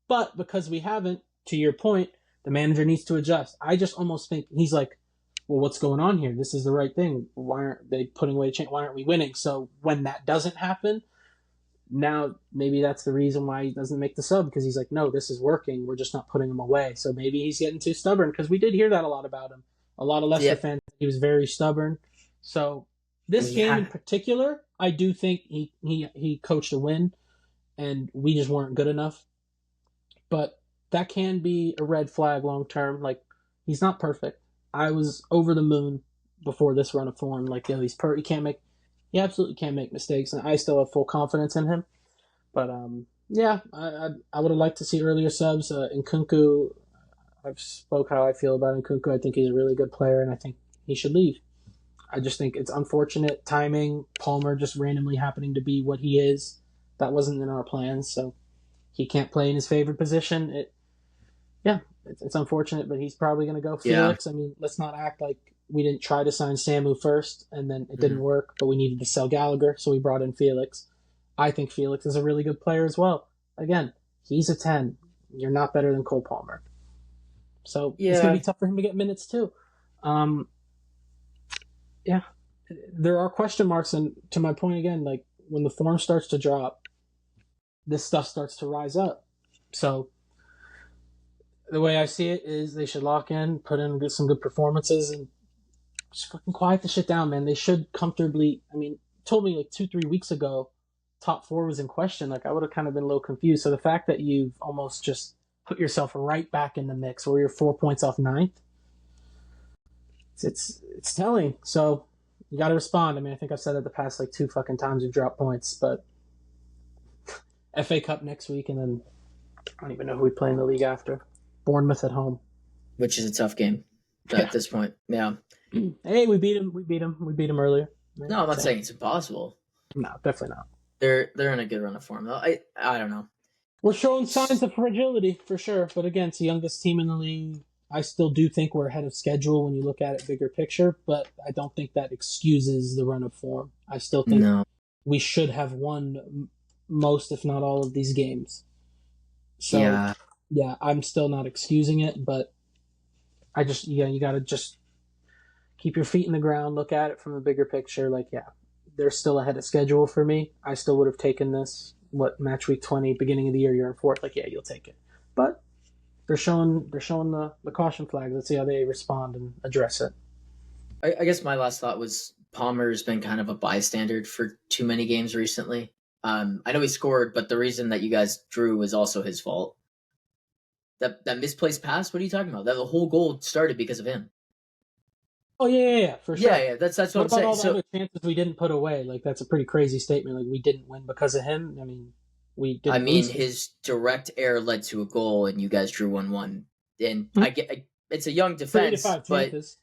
but because we haven't, to your point, the manager needs to adjust. I just almost think he's like, well, what's going on here? This is the right thing. Why aren't they putting away a chance? Why aren't we winning? So when that doesn't happen, now maybe that's the reason why he doesn't make the sub, because he's like, no, this is working. We're just not putting him away. So maybe he's getting too stubborn, because we did hear that a lot about him. A lot of Leicester fans, he was very stubborn. So this game in particular, I do think he coached a win, and we just weren't good enough. But that can be a red flag long term. Like, he's not perfect. I was over the moon before this run of form. Like, he absolutely can't make mistakes, and I still have full confidence in him. But I would have liked to see earlier subs. Nkunku, I've spoke how I feel about Nkunku. I think he's a really good player, and I think he should leave. I just think it's unfortunate timing. Palmer just randomly happening to be what he is. That wasn't in our plans, so he can't play in his favorite position. It's unfortunate, but he's probably going to go Felix. I mean, let's not act like we didn't try to sign Samu first, and then it didn't work, but we needed to sell Gallagher, so we brought in Felix. I think Felix is a really good player as well. Again, he's a 10. You're not better than Cole Palmer. So it's going to be tough for him to get minutes too. There are question marks, and to my point again, like, when the form starts to drop, this stuff starts to rise up. So the way I see it is they should lock in, put in some good performances, and just fucking quiet the shit down, man. They should comfortably. I mean, told me like 2-3 weeks ago, top 4 was in question. Like, I would have kind of been a little confused. So the fact that you've almost just put yourself right back in the mix, where you're 4 points off 9th, it's telling. So you got to respond. I mean, I think I've said it the past like 2 fucking times we've dropped points, but FA Cup next week, and then I don't even know who we play in the league after. Bournemouth at home, which is a tough game at this point. Yeah. Hey, we beat him. We beat him earlier. No, I'm not saying it's impossible. No, definitely not. They're in a good run of form though. I don't know. We're showing signs of fragility for sure, but again, it's the youngest team in the league. I still do think we're ahead of schedule when you look at it bigger picture, but I don't think that excuses the run of form. I still think we should have won most, if not all, of these games. So yeah, I'm still not excusing it, but you got to just keep your feet in the ground, look at it from the bigger picture. Like, yeah, they're still ahead of schedule for me. I still would have taken this. What, match week 20, beginning of the year, you're in fourth. Like, yeah, you'll take it. But they're showing the caution flag. Let's see how they respond and address it. I guess my last thought was Palmer's been kind of a bystander for too many games recently. I know he scored, but the reason that you guys drew was also his fault. That misplaced pass. What are you talking about? That the whole goal started because of him. Oh yeah, for sure. Yeah. That's what I'm about saying. all the other chances we didn't put away? Like, that's a pretty crazy statement. Like, we didn't win because of him. I mean, we didn't. I mean, lose. his direct error led to a goal, and you guys drew 1-1. And it's a young 3 to defense, 5 but chances.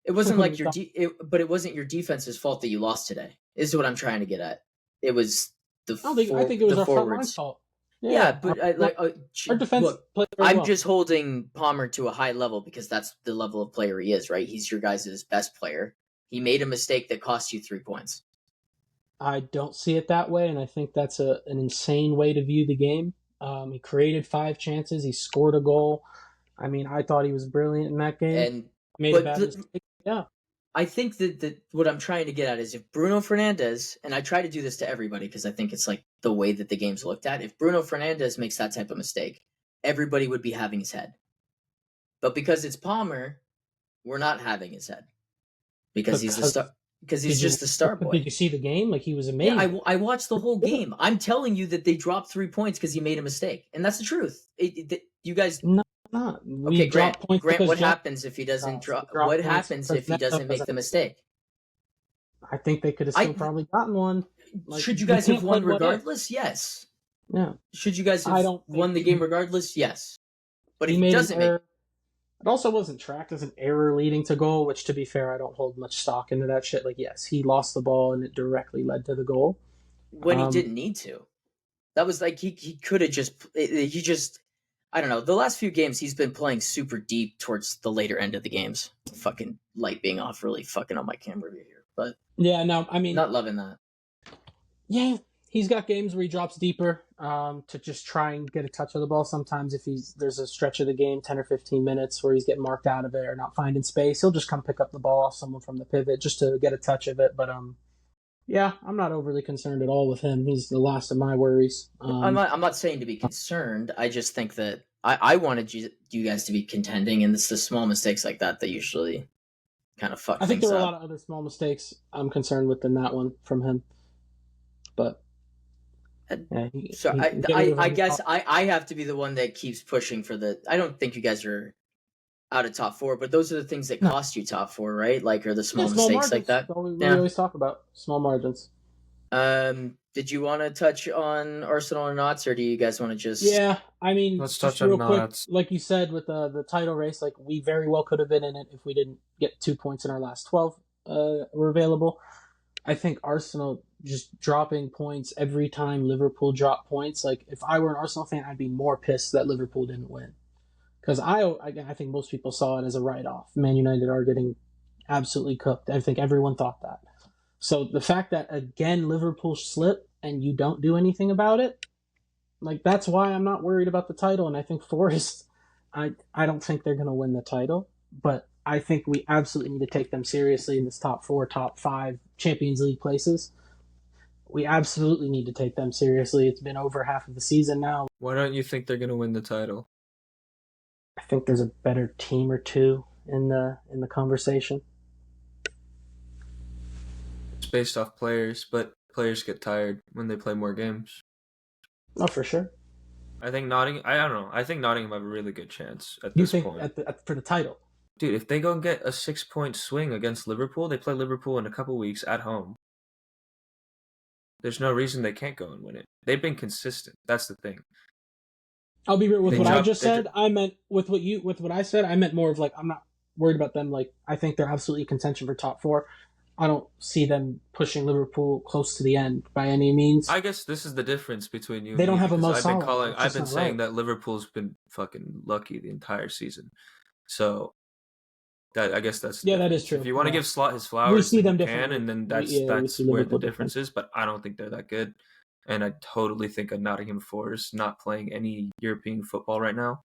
it wasn't like it wasn't your defense's fault that you lost today. Is what I'm trying to get at. It was I think it was our front line's fault. Yeah, but our defense played very I'm well. just holding Palmer to a high level because that's the level of player he is, right? He's your guys' best player. He made a mistake that cost you 3 points. I don't see it that way, and I think that's an insane way to view the game. He created 5 chances. He scored a goal. I mean, I thought he was brilliant in that game. And made a bad mistake. Yeah. I think that what I'm trying to get at is if Bruno Fernandes, and I try to do this to everybody because I think it's like the way that the game's looked at, if Bruno Fernandes makes that type of mistake, everybody would be having his head. But because it's Palmer, we're not having his head. Because he's just the star boy. Did you see the game? Like, he was amazing. Yeah, I watched the whole game. I'm telling you that they dropped 3 points because he made a mistake. And that's the truth. You guys... No. Okay, Grant, what happens if he doesn't drop? What happens if he doesn't make the mistake? I think they could have still probably gotten one. Like, should you guys have won regardless? Yes. Yeah. Should you guys have won the game regardless? Yes. But he doesn't make... It also wasn't tracked as an error leading to goal, which, to be fair, I don't hold much stock into that shit. Like, yes, he lost the ball and it directly led to the goal. When he didn't need to. That was like, he could have just... I don't know. The last few games, he's been playing super deep towards the later end of the games. Fucking light being off really fucking on my camera view here. But yeah, no, I mean... Not loving that. Yeah, he's got games where he drops deeper to just try and get a touch of the ball. Sometimes if there's a stretch of the game, 10 or 15 minutes, where he's getting marked out of it or not finding space, he'll just come pick up the ball off someone from the pivot just to get a touch of it. But yeah, I'm not overly concerned at all with him. He's the last of my worries. I'm not saying to be concerned. I just think that I wanted you guys to be contending, and it's the small mistakes like that usually kind of fuck things up. I think there were a lot of other small mistakes I'm concerned with than that one from him. But yeah, I guess I have to be the one that keeps pushing for the... I don't think you guys are out of top 4, but those are the things that cost you top 4, right? Like, are the small mistakes margins, like that? We always talk about small margins. Did you want to touch on Arsenal or not, or do you guys want to just... Yeah, I mean, let's touch on Knots. Like you said, with the title race, like, we very well could have been in it if we didn't get 2 points in our last 12 were available. I think Arsenal just dropping points every time Liverpool dropped points. Like, if I were an Arsenal fan, I'd be more pissed that Liverpool didn't win. Because I think most people saw it as a write-off. Man United are getting absolutely cooked. I think everyone thought that. So the fact that, again, Liverpool slip and you don't do anything about it, like, that's why I'm not worried about the title. And I think Forest, I don't think they're going to win the title, but I think we absolutely need to take them seriously in this top 4, top 5 Champions League places. We absolutely need to take them seriously. It's been over half of the season now. Why don't you think they're going to win the title? I think there's a better team or two in the conversation. It's based off players, but players get tired when they play more games. Oh, for sure. I think Nottingham... I don't know. I think Nottingham have a really good chance at this point. For the title? Dude, if they go and get a 6-point swing against Liverpool, they play Liverpool in a couple weeks at home. There's no reason they can't go and win it. They've been consistent. That's the thing. I'll be real with what I just said. I meant with what I said. I meant more of, like, I'm not worried about them. Like, I think they're absolutely contention for top 4. I don't see them pushing Liverpool close to the end by any means. I guess this is the difference between you. They don't have a Mo I've been saying right. that Liverpool's been fucking lucky the entire season. So I guess that's that is true. If you want to give Slot his flowers, you can, and then that's where the difference is. But I don't think they're that good, and I totally think a Nottingham Forest not playing any European football right now.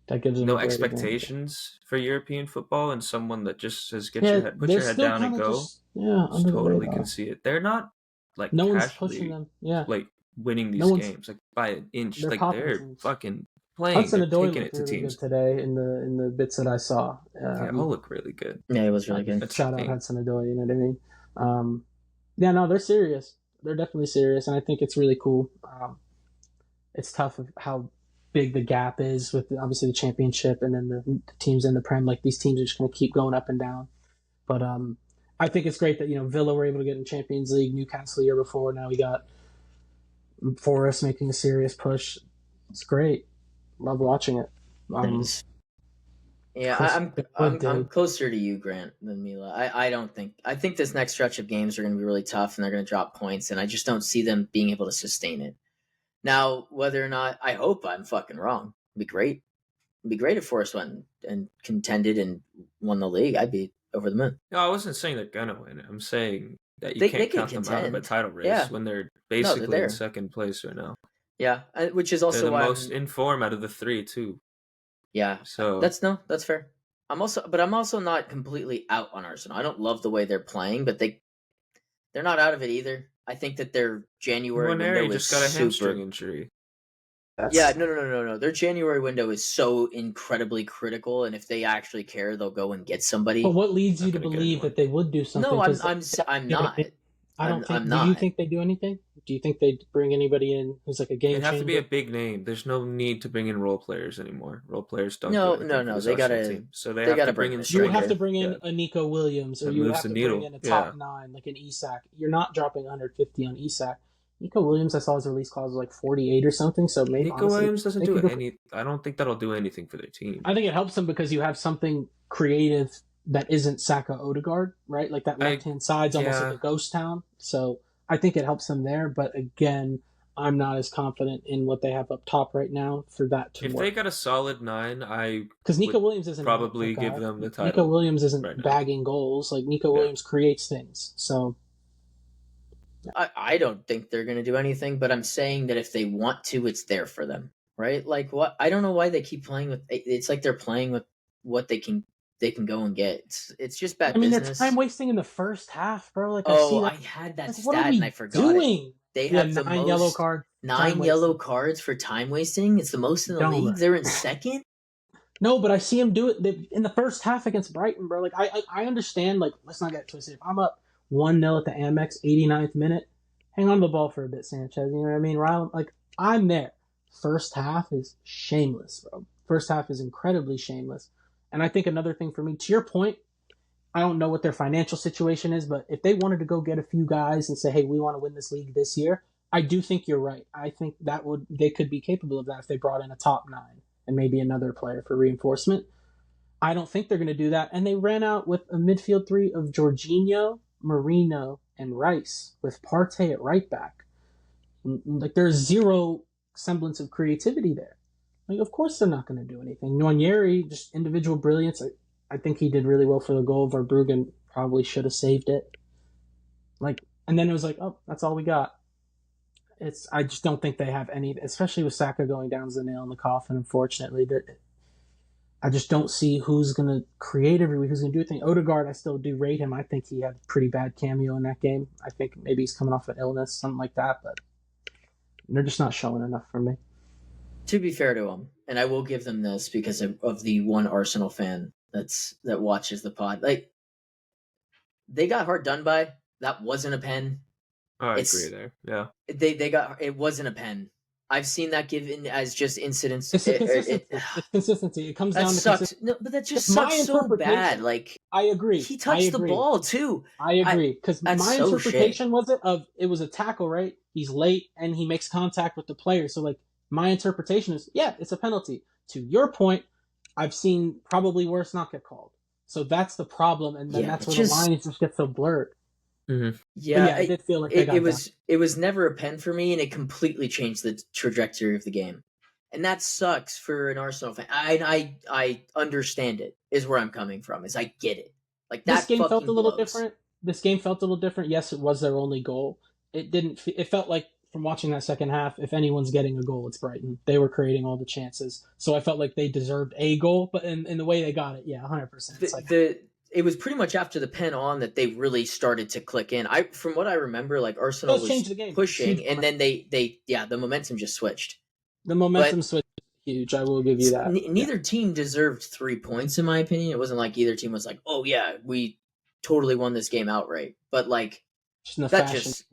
That gives them no a great advantage. expectations for European football, and someone that just says put they're your head still down and kind of go, just under the totally radar. can see it. They're not like No one's casually pushing them. Yeah, like winning no these one's. games like by an inch. They're Like popping they're teams. fucking playing. Hudson They're Odoi taking looked it to really teams. good today in the bits that I saw. Yeah, all look really good. Yeah, it was really good. That's Shout the out thing. Hudson Odoi. You know what I mean? Yeah, no, they're serious. They're definitely serious, and I think it's really cool. It's tough of how big the gap is with obviously the championship and then the teams in the Prem. Like these teams are just going to keep going up and down. But I think it's great that Villa were able to get in Champions League, Newcastle the year before. Now we got Forest making a serious push. It's great. Love watching it. Yeah, I'm closer to you, Grant, than Mila. I think this next stretch of games are going to be really tough, and they're going to drop points, and I just don't see them being able to sustain it. Now, whether or not, I hope I'm fucking wrong. It'd be great. It'd be great if Forest went and contended and won the league. I'd be over the moon. No, I wasn't saying they're gonna win. I'm saying that you They can't can count them out of a contend. title race Yeah. when they're they're basically there. in second place right now. Yeah, which is They're also the why most in form out of the three too. Yeah, So that's fair. I'm also not completely out on Arsenal. I don't love the way they're playing, but they're not out of it either. I think that their January window is just got a super. hamstring injury. Yeah, no. Their January window is so incredibly critical, and if they actually care, they'll go and get somebody. But what leads you Not to gonna get believe anyone. that they would do something? No, 'Cause I'm not. I don't think. I'm Do not. you think they do anything? Do you think they bring anybody in who's like a game It'd have changer? to be a big name. There's no need to bring in role players anymore. Role players don't No, do anything no. for this They Arsenal gotta- team. So they have gotta to bring bring in a You would have striker. to bring in Yeah. a Nico Williams, or That you would moves have the to needle. bring in a top Yeah. 9 like an Isak. You're not dropping 150 on Isak. Nico Williams, I saw his release clause was like 48 or something. So maybe Nico honestly, Williams doesn't they do could go any. I don't think that'll do anything for their team. I think it helps them because you have something creative that isn't Saka Odegaard, right? Like that left hand side's almost like a ghost town. So I think it helps them there. But again, I'm not as confident in what they have up top right now for that to If work. they got a solid 9, Because Nico would Williams isn't probably that give guy. them the title. Nico Williams isn't right now. bagging goals. Like Nico Williams creates things. So I don't think they're going to do anything, but I'm saying that if they want to, it's there for them, right? Like what? I don't know why they keep playing with. It's like they're playing with what they can go and get. It's just bad. I mean, business. they're time wasting in the first half, bro. Like I had that like, stat what are we and I forgot doing? it. They Yeah, have the 9 most yellow cards. 9 yellow cards for time wasting. It's the most in the Don't league. worry. They're in second. No, but I see him do it in the first half against Brighton, bro. Like I understand. Like let's not get twisted. If I'm up 1-0 at the Amex, 89th minute, hang on to the ball for a bit, Sanchez. You know what I mean? Rylan, like I'm there. First half is shameless, bro. First half is incredibly shameless. And I think another thing for me, to your point, I don't know what their financial situation is, but if they wanted to go get a few guys and say, hey, we want to win this league this year, I do think you're right. I think they could be capable of that if they brought in a top 9 and maybe another player for reinforcement. I don't think they're going to do that. And they ran out with a midfield 3 of Jorginho, Marino, and Rice with Partey at right back. Like there's zero semblance of creativity there. Like of course they're not going to do anything. Nwaneri, just individual brilliance. I think he did really well for the goal. Verbruggen probably should have saved it. Like, and then it was like, oh, that's all we got. I just don't think they have any, especially with Saka going down as the nail in the coffin. Unfortunately, I just don't see who's going to create every week, who's going to do anything. Odegaard, I still do rate him. I think he had a pretty bad cameo in that game. I think maybe he's coming off an illness, something like that, but they're just not showing enough for me. To be fair to them, and I will give them this because of the one Arsenal fan that watches the pod. Like they got hard done by. That wasn't a pen. I agree there. Yeah. It wasn't a pen. I've seen that given as just incidents. It's consistency. It comes that down to sucks. consistency. No, but that just It's my sucks so interpretation. bad. Like I agree. he touched the ball too. I agree because my that's so interpretation it was a tackle, right? He's late and he makes contact with the player. So like my interpretation is, yeah, it's a penalty. To your point, I've seen probably worse not get called. So that's the problem, and then that's where the lines just get so blurred. Mm-hmm. Yeah, I did feel like it was never a pen for me, and it completely changed the trajectory of the game, and that sucks for an Arsenal fan. I understand it. Is where I'm coming from. Is I get it. Like that. This game felt a little blows. different. Yes, it was their only goal. It didn't. It felt like from watching that second half, if anyone's getting a goal, it's Brighton. They were creating all the chances, so I felt like they deserved a goal. But in the way they got it, yeah, 100%. It's like It was pretty much after the pen on that they really started to click in. From what I remember, like Arsenal does was change the game. pushing, and then they the momentum just switched. The momentum switch is huge. I will give you that. Neither team deserved 3 points, in my opinion. It wasn't like either team was like, "Oh yeah, we totally won this game outright." But like Just in the that fashion. just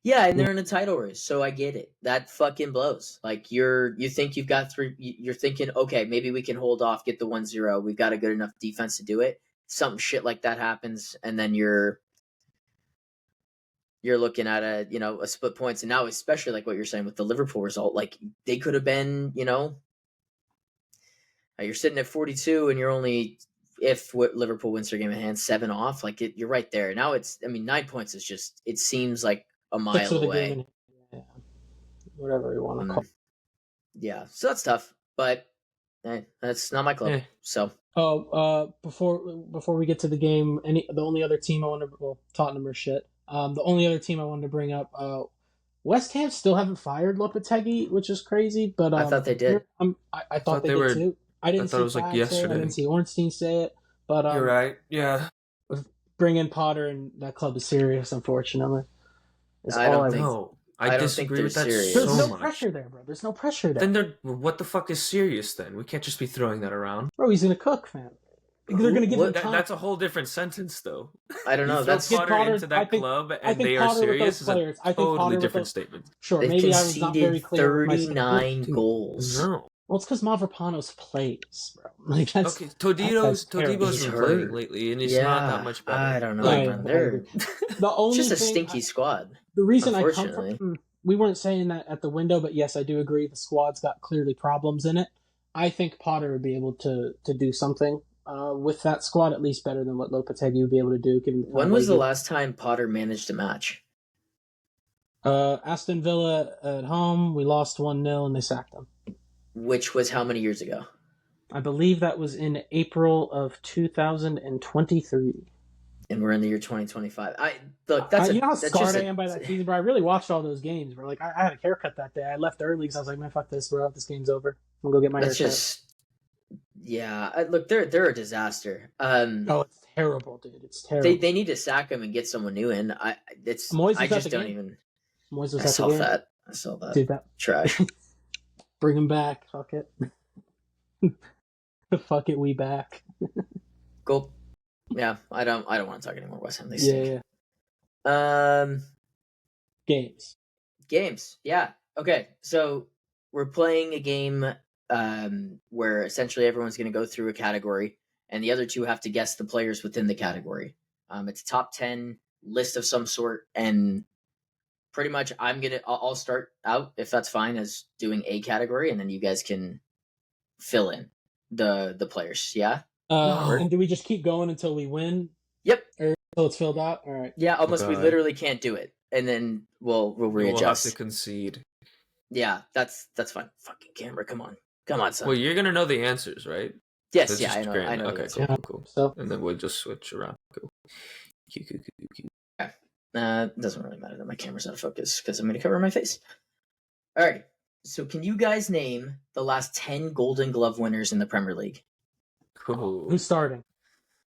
and they're in a title race, so I get it. That fucking blows. Like you think you've got 3. You're thinking, okay, maybe we can hold off, get the 1-0. We've got a good enough defense to do it. Something shit like that happens, and then you're looking at a split points, and now especially like what you're saying with the Liverpool result, like they could have been, you're sitting at 42, and you're only if Liverpool wins their game at hand 7 off, like you're right there. Now 9 points is just it seems like a mile away. Yeah. Whatever you want to call. Yeah, so that's tough, but that's not my club. Yeah. So. Before we get to the game, the only other team I want to Tottenham or shit. The only other team I wanted to bring up, West Ham still haven't fired Lopetegui, which is crazy. But I thought they did. I thought they did too. I didn't see it was like yesterday. I didn't see Ornstein say it. But you're right. Yeah. Bringing Potter and that club is serious. Unfortunately, I don't think. I disagree with that serious. so There's no much. pressure there, bro. There's no pressure there. Then what the fuck is serious then? We can't just be throwing that around. Bro, he's gonna cook, fam. They're gonna give him time. That's a whole different sentence, though. I don't know. That's Potter into that club, and they are serious. Is a totally different statement. Sure, They've maybe I was not very clear. 39 goals. No. Well, it's because Mavropanos plays, bro. Like that's okay. Todibo's been playing lately, and he's not that much better. I don't know, man. They're the only just a stinky squad. The reason I come from, we weren't saying that at the window, but yes, I do agree. The squad's got clearly problems in it. I think Potter would be able to do something with that squad, at least better than what Lopetegui would be able to do. When was the last time Potter managed a match? Aston Villa at home. We lost 1-0 and they sacked him. Which was how many years ago? I believe that was in April of 2023. And we're in the year 2025. That's you know how scarred I am by that season, bro. I really watched all those games, bro. Like I had a haircut that day. I left early because I was like, man, fuck this, bro. This game's over. I'm gonna go get my haircut. Look, they're a disaster. It's terrible, dude. It's terrible. They need to sack him and get someone new in. I just don't even. Moyes I saw that. I saw that. Dude, that trash. Bring him back. Fuck it. Fuck it. We back. Cool. Yeah, I don't want to talk anymore. West Ham. They stink. Games. Yeah. Okay. So we're playing a game where essentially everyone's going to go through a category, and the other two have to guess the players within the category. It's a top 10 list of some sort, and pretty much I'll start out, if that's fine, as doing a category, and then you guys can fill in the players. Yeah. And do we just keep going until we win? Yep. Or until it's filled out? All right. Yeah, unless we literally can't do it, and then we'll readjust. We'll have to concede. Yeah, that's fine. Fucking camera, come on, son. Well, you're gonna know the answers, right? Yes, I know. Okay, cool. So, and then we'll just switch around. Cool. Okay. Doesn't really matter that my camera's out of focus because I'm gonna cover my face. Alrighty. So, can you guys name the last 10 Golden Glove winners in the Premier League? Cool. Who's starting?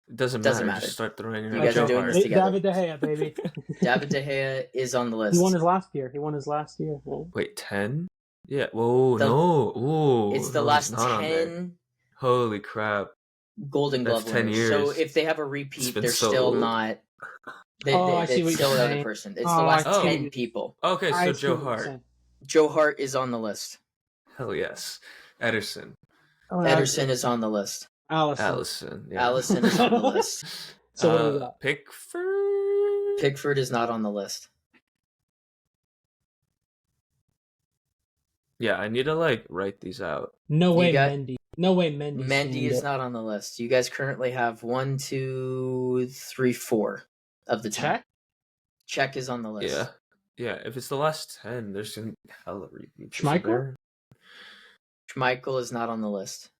It doesn't matter. Just start throwing you guys are doing this together. David De Gea, baby. David De Gea is on the list. He won his last year. Well, wait, 10? Yeah. Whoa, no. Ooh, it's the last 10. Holy crap. Golden Glove winners. 10 years. So if they have a repeat, they're still not. I see what still you're another saying. person. It's the last 10 people. Okay, so Joe Hart. Joe Hart is on the list. Hell yes. Ederson. Ederson is on the list. Allison. Yeah. Allison is on the list. So what do we got? Pickford? Pickford is not on the list. Yeah, I need to write these out. No way, Mendy. No way, Mendy. Mendy is not on the list. You guys currently have 1, 2, 3, 4 of the 10. Czech is on the list. Yeah. If it's the last 10, there's gonna be hella repeats. Schmeichel is not on the list.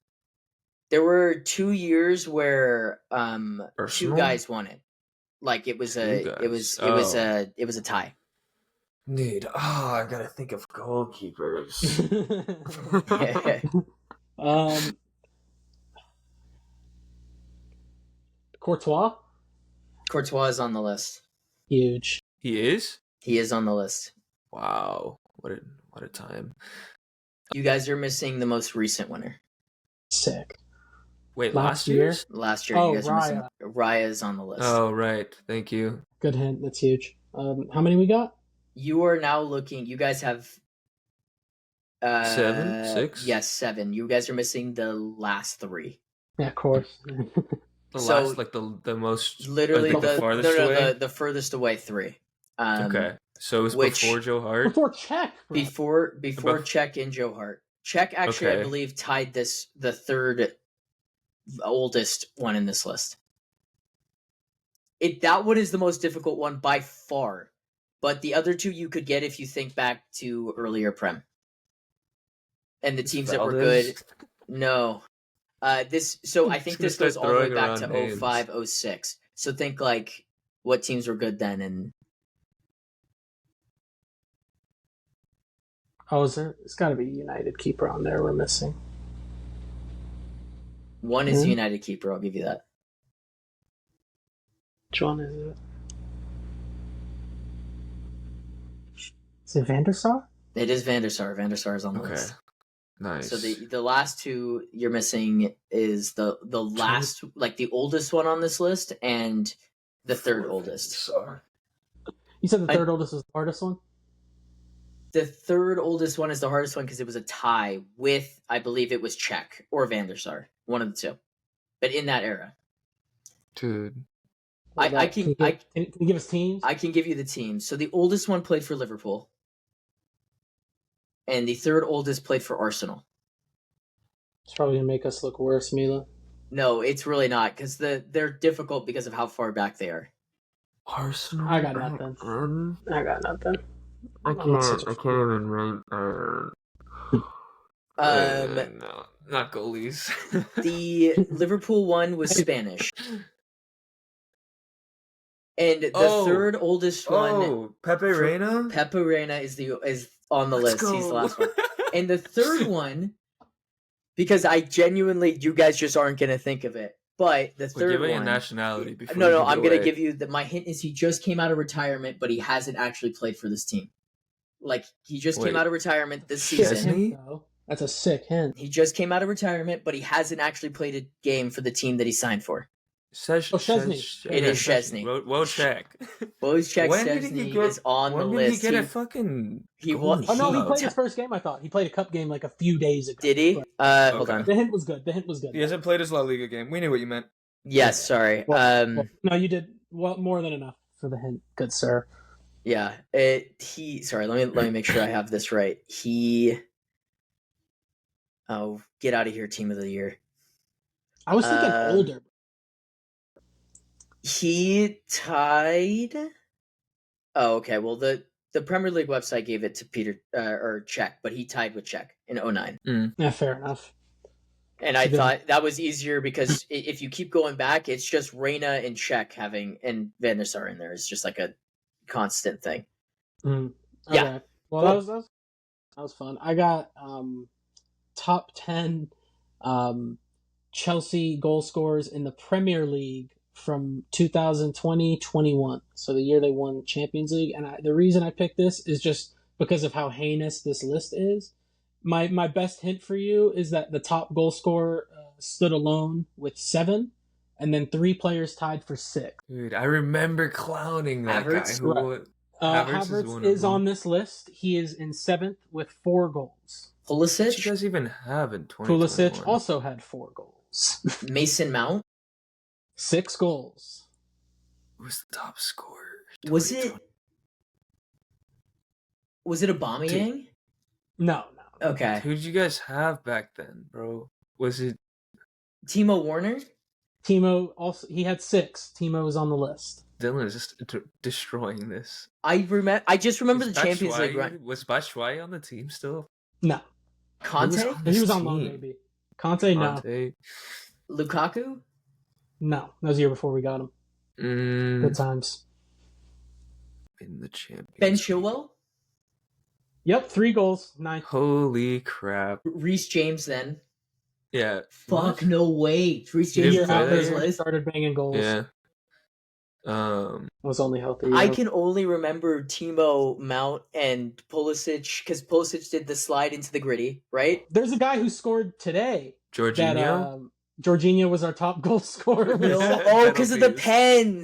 There were 2 years where two guys won it. Like it was a tie. Dude, I gotta think of goalkeepers. Courtois, Courtois is on the list. huge. He is? He is on the list. Wow, what a time. You guys are missing the most recent winner. Sick. Wait, Last last year? Last year, Oh, you guys are missing. Raya. Raya is on the list. Oh, right. Thank you. Good hint. That's huge. How many we got? You are now looking. You guys have 7, 6? Yes, 7. You guys are missing the last 3. Yeah, of course. The So, last, like the most, Literally like, the farthest away. the furthest away 3. Okay, so it was which- before Joe Hart. Before Czech. Bro. Before Above- Czech and Joe Hart. Czech actually, I Okay. believe, tied the third oldest one in this list. That one is the most difficult one by far, but the other 2 you could get if you think back to earlier Prem. And the teams that were good. Valdez? No. I think Just gonna this goes start all the way throwing back to around names. 05, 06. So think like what teams were good then and Oh, is there? It's got to be a United keeper on there we're missing. one is Hmm? the United keeper, I'll give you that. Which one is it? Is it Van der Sar? It is Van der Sar. Van der Sar is on the Okay, list. nice. So the last 2 you're missing is the last, like the oldest one on this list and the third oldest. Sorry. You said the third oldest was the hardest one? The third oldest one is the hardest one because it was a tie with, I believe it was Czech or Van der Sar, one of the 2. But in that era. Dude. I can you give us teams? I can give you the teams. So the oldest one played for Liverpool. And the third oldest played for Arsenal. It's probably going to make us look worse, Mila. No, it's really not, because they're difficult because of how far back they are. Arsenal? I got nothing. I got nothing. I can't even rate. No, not goalies. The Liverpool one was Spanish. And the third oldest one, Pepe Reina? Pepe Reina, is on the list. He's the last one. And the third one, because I genuinely, you guys just aren't going to think of it. But the third We're giving one, a nationality before. no, I'm going to give you my hint is he just came out of retirement, but he hasn't actually played for this team. Like he just came out of retirement this season. Chesney? That's a sick hint. He just came out of retirement, but he hasn't actually played a game for the team that he signed for. Chesney. It is Chesney. Wojciech. Wojciech When did Chesney he get- is on the When list. did he get a fucking? he goal won- Oh, no, he shot? played his first game, I thought. He played a cup game like a few days ago. Did he? But Hold Okay. on. the hint was good. He hasn't played his La Liga game. We knew what you meant. Yes, sorry. Well, no, you did more than enough for the hint, good sir. Yeah. Sorry. Let me make sure I have this right. Oh, get out of here, team of the year. I was thinking older. He tied. Oh, okay. Well, the Premier League website gave it to Peter or Czech, but he tied with Czech in 09. Yeah, fair enough. And I thought that was easier because if you keep going back, it's just Reina and Czech and Van der Sar in there. It's just like a constant thing. Okay. Yeah. Well, Cool. that was fun. I got top 10 Chelsea goal scorers in the Premier League from 2020-21. So the year they won Champions League. And the reason I picked this is just because of how heinous this list is. My best hint for you is that the top goal scorer stood alone with 7, and then 3 players tied for 6. Dude, I remember clowning that Havertz? guy. Havertz is on this list. He is in 7th with 4 goals. What did Pulisic, you guys even have in 2021? Pulisic also had 4 goals. Mason Mount. 6 goals. Who was the top scorer? Was it Aubameyang? No. Okay. Who did you guys have back then, bro? Was it Timo Werner? Timo also, he had 6. Timo was on the list. Dylan is just destroying this? I just remember Is the Champions Batshuayi- League run. Was Batshuayi on the team still? No. Conte? He was on loan, maybe. Conte, no. Conte. Lukaku? No. That was the year before we got him. Good times. In the Champions Ben League. Chilwell? Yep, 3 goals, 9. Holy crap! Reece James then. Yeah. Fuck, What? no way. Reece He James didn't is play on that this year? He list. started banging goals. Yeah. Was only healthy. I yeah. can only remember Timo, Mount, and Pulisic because Pulisic did the slide into the gritty, right? There's a guy who scored today. Jorginho. That Jorginho was our top goal scorer. No, oh, because of the Penalties.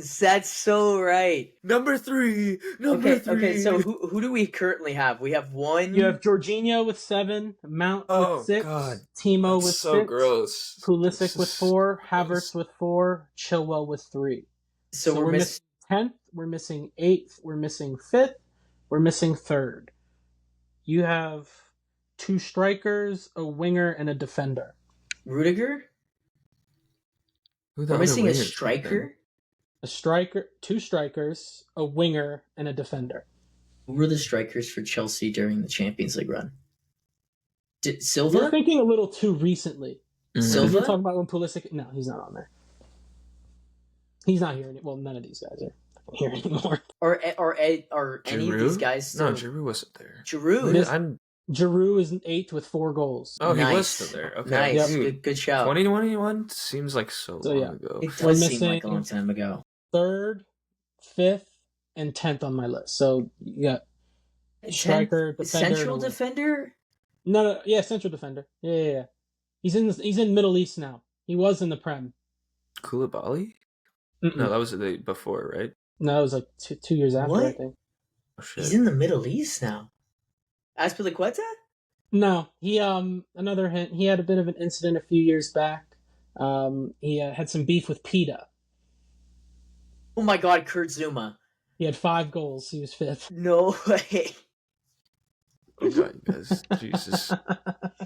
pens. That's so right. Number 3. Number 3. Okay. So who do we currently have? We have one. You have Jorginho with 7, Mount Oh, with 6, God. Timo That's with so 6, gross. Pulisic This with is 4, gross. Havertz with 4, Chilwell with 3. So we're missing 10th, we're missing 8th, we're missing 5th, we're missing 3rd. You have 2 strikers, a winger, and a defender. Rudiger. Who the We're other missing a wingers then? striker. A striker, 2 strikers, a winger, and a defender. Who were the strikers for Chelsea during the Champions League run? You're Silva? thinking a little too recently. Mhm. Silva? You're talking about when Pulisic... No, he's not on there. He's not here. Well, none of these guys are here anymore. Or any of these Giroud? guys still? No, Giroud wasn't there. Giroud. This- I'm. Giroud is 8th with 4 goals. Oh, he was Nice. still there. Okay. Nice. Dude, Good shout. 2021 seems like so long yeah. ago. It We're does seem like a missing- long time ago. 3rd, 5th, and 10th on my list. So you got striker, defender, Central and a winger. defender? No, yeah, central defender. Yeah. He's in Middle East now. He was in the Prem. Koulibaly? Mm-mm. No, that was the before, right? No, it was like 2 years after, What? I think. Oh shit. He's in the Middle East now. Azpilicueta? No, he another hint. He had a bit of an incident a few years back. He had some beef with PETA. Oh my god, Kurt Zuma. He had 5 goals. He was 5th. No way. Oh god, you guys. Jesus.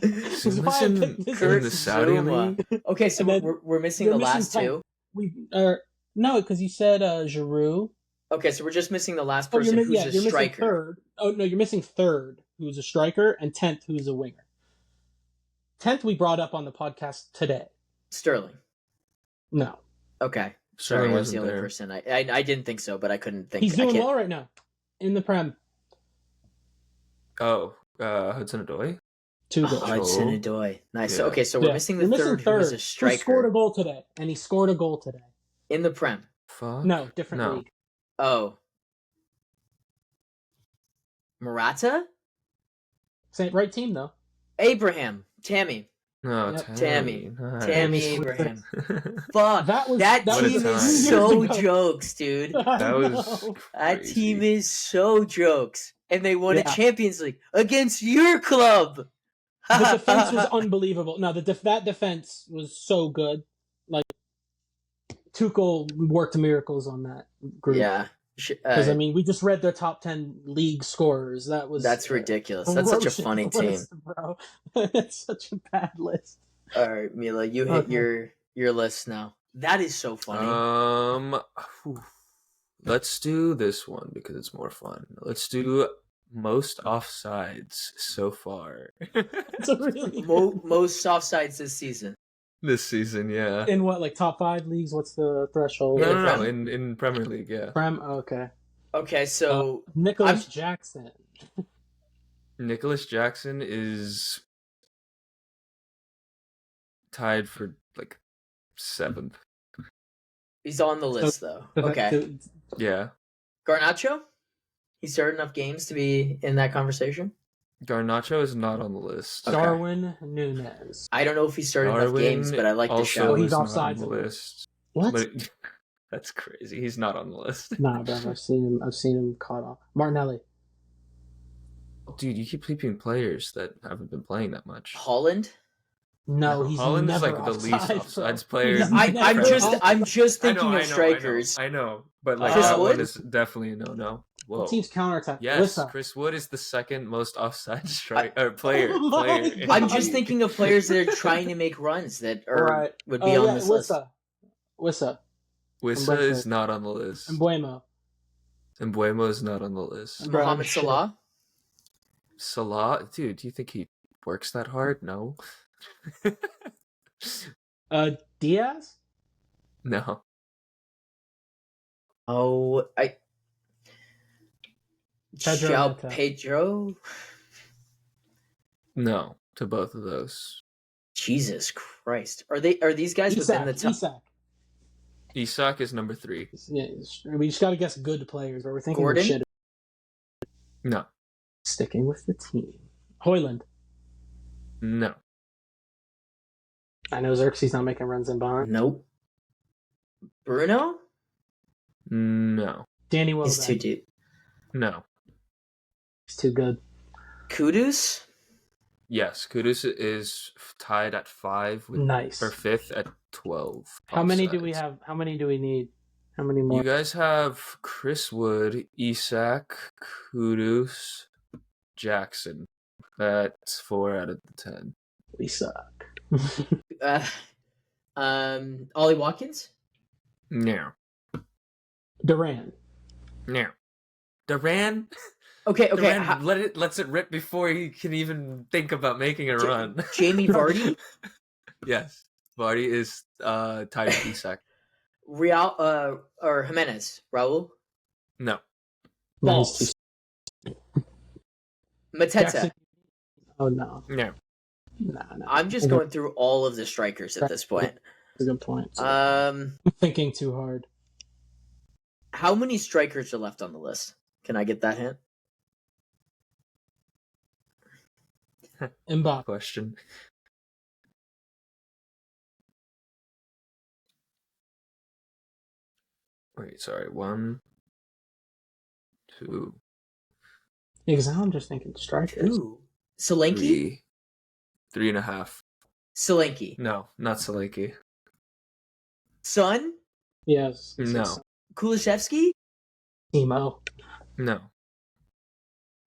This is Zuma's why I in, picked this in Kurt the Saudi Zuma. league? Okay, so And then we're missing you're the missing last 10. two. No, because you said Giroud. Okay, so we're just missing the last Oh, person who's you're a missing striker. 3rd. Oh no, you're missing 3rd, who's a striker, and 10th, who's a winger. 10th we brought up on the podcast today. Sterling. No, Okay. Sterling Sorry, that's the wasn't only there. person. I didn't think so, but I couldn't think. he's I doing can't- well right now in the Prem. Oh, Hudson Odoi? 2 Oh, goals. Hudson Oh. Odoi. Nice. Yeah. Okay, so we're missing the You're third, who was a Who striker scored a goal today, and he scored a goal today. in the Prem. Fuck. No, different No. league. Oh. Morata? Same right team though. Abraham. Tammy. No, Yep. Tammy. Nice. Tammy Nice. Abraham. Fuck. That was That What a team time. is so Years ago. jokes, dude. That was That crazy. team is so jokes. And they won a Yeah. Champions League against your club. The defense was unbelievable. No, that defense was so good. Like Tuchel worked miracles on that group. Yeah. Because I mean, we just read their top 10 league scorers. That was That's ridiculous. That's such a ferocious funny team. list, bro. It's such a bad list. All right, Mila, you hit Okay. your list now. That is so funny. Whew. Let's do this one because it's more fun. Let's do most offsides so far It's a really Most offsides this season. this season. Yeah. in what, like top 5 leagues? What's the threshold? No, the no, no. Prem. In Premier League, yeah. Prem. Okay. Okay, so Nicholas Jackson. Nicholas Jackson is tied for like 7th. he's on the list though. Okay. Yeah. Garnacho? He started enough games to be in that conversation? Garnacho is not on the list. Okay. Darwin Nunez. I don't know if he started enough Darwin games, but I like the also show. he's is not offsides on the in it. list. What? But that's crazy. He's not on the list. Nah, bro. I've seen him caught off. Martinelli. Dude, you keep keeping players that haven't been playing that much. Holland? No, he's Holland is never like the least offside, offsides bro. player. He's I'm never just offside. thinking of strikers. I know, but like Chris that Wood? one is definitely a no. Whoa. The team's counterattack. Yes, Lissa. Chris Wood is the second most offside player. Oh my player in God. I'm the just league. thinking of players that are trying to make runs that are Right. would be on this list. Wissa. Wissa Brentford. is not on the list. And Buemo. And Buemo is not on the list. Bro, Mohamed shit. Salah? Salah, dude, do you think he works that hard? No. Diaz? No. Oh, Pedro João Neto. Pedro? No, to both of those. Jesus Christ. Are these guys within the top? Isak. Isak is number 3. Yeah, we just got to guess good players, but we're thinking Gordon? of shit. No. Sticking with the team. Hoyland. No. I know Xerxes not making runs in behind. Nope. Bruno? No. Danny He's Welbeck. too deep. No. He's too good. Kudus? Yes, Kudus is tied at 5 with Nice. or 5th at 12. How many do offsides. we have? How many do we need? How many more? You guys have Chris Wood, Isak, Kudus, Jackson. That's 4 out of the 10. We suck. Ollie Watkins? No. Duran. No. Duran? Okay. Duran lets it rip before he can even think about making a run. Jamie Vardy? Yes. Vardy is tied with Isak. Real or Jimenez? Raul? No. Balls. Mateta. Jackson. Oh no. No. No. I'm just going through all of the strikers at this point. That's a good point. Um, I'm thinking too hard. how many strikers are left on the list? Can I get that hint? Mbappe. Question. Wait, sorry. 1, 2, Because I'm just thinking strikers. Ooh. Solanke? 3, 3.5. Solanke. No, not Solanke. Son? Yes. No. Kulishevsky? Timo. No.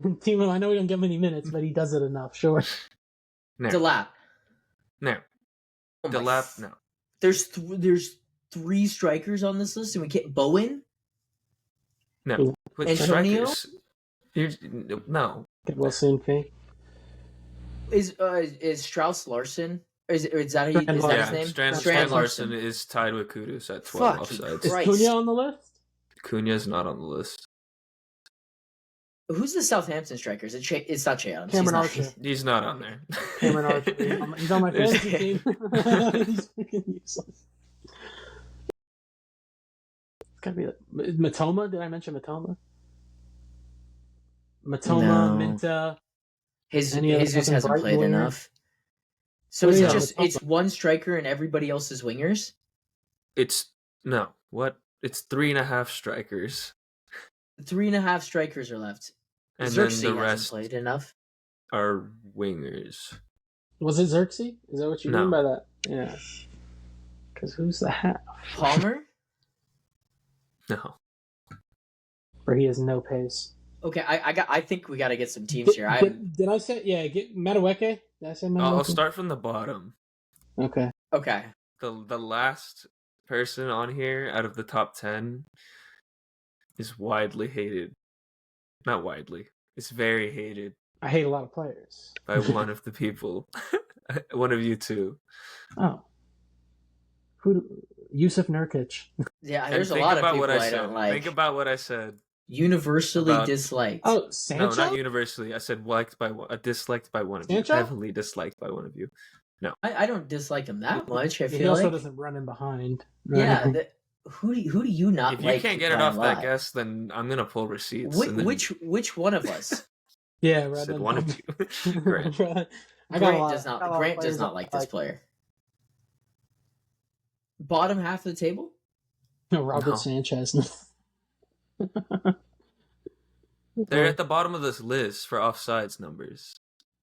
Timo, I know we don't get many minutes, but he does it enough. Sure. No. Delap. No. Oh my Delap, no. There's 3 strikers on this list, and we can't. Bowen? No. With Antonio? strikers. No. Get well soon, P. Is Strauss Larson? Is that is that Yeah, his name? Strand Larson is tied with Kudus at 12 Fucking offsides. Is Christ. Cunha on the list? Cunha's not on the list. Who's the Southampton strikers? It's not Che Adams. Cameron He's not- Archer. He's not on there. Cameron Archer. He's on my fantasy team. He's freaking useless. It's gotta be Matoma. Did I mention Matoma? Matoma, No. Minta. Jesus Any other hasn't fucking played Brighton enough. So Oh, is yeah, it just Matoma. it's one striker and everybody else is wingers? It's 3.5 strikers. 3.5 strikers are left. And Xerxes then the hasn't rest played enough. are wingers. Was it Xerxes? Is that what you No. mean by that? Yeah. Because who's the half? Palmer? No. Where he has no pace. Okay, I think we got to get some teams here. Did I say get Madueke? Did I say Madueke? I'll start from the bottom. Okay. Okay. The last person on here out of the top 10 is widely hated. Not widely. It's very hated I hate a lot of players. by one of the people. One of you two. Oh. Yusuf Nurkic. Yeah, And there's a think lot of about people what I said. don't like. Think about what I said. Universally about- disliked. Oh, No, Sancho? not universally. I said disliked by one of you. Sancho? Heavily disliked by one of you. I don't dislike him that much. I He feel also like. doesn't run in behind. Yeah. Who do you not If like? you can't get it by off and that large? guess, then I'm gonna pull receipts. Which, and then which one of us? Yeah, I right. said one of you. Grant. Grant does not like this player. Bottom half of the table? No, Robert No. Sanchez. They're at the bottom of this list for offsides numbers.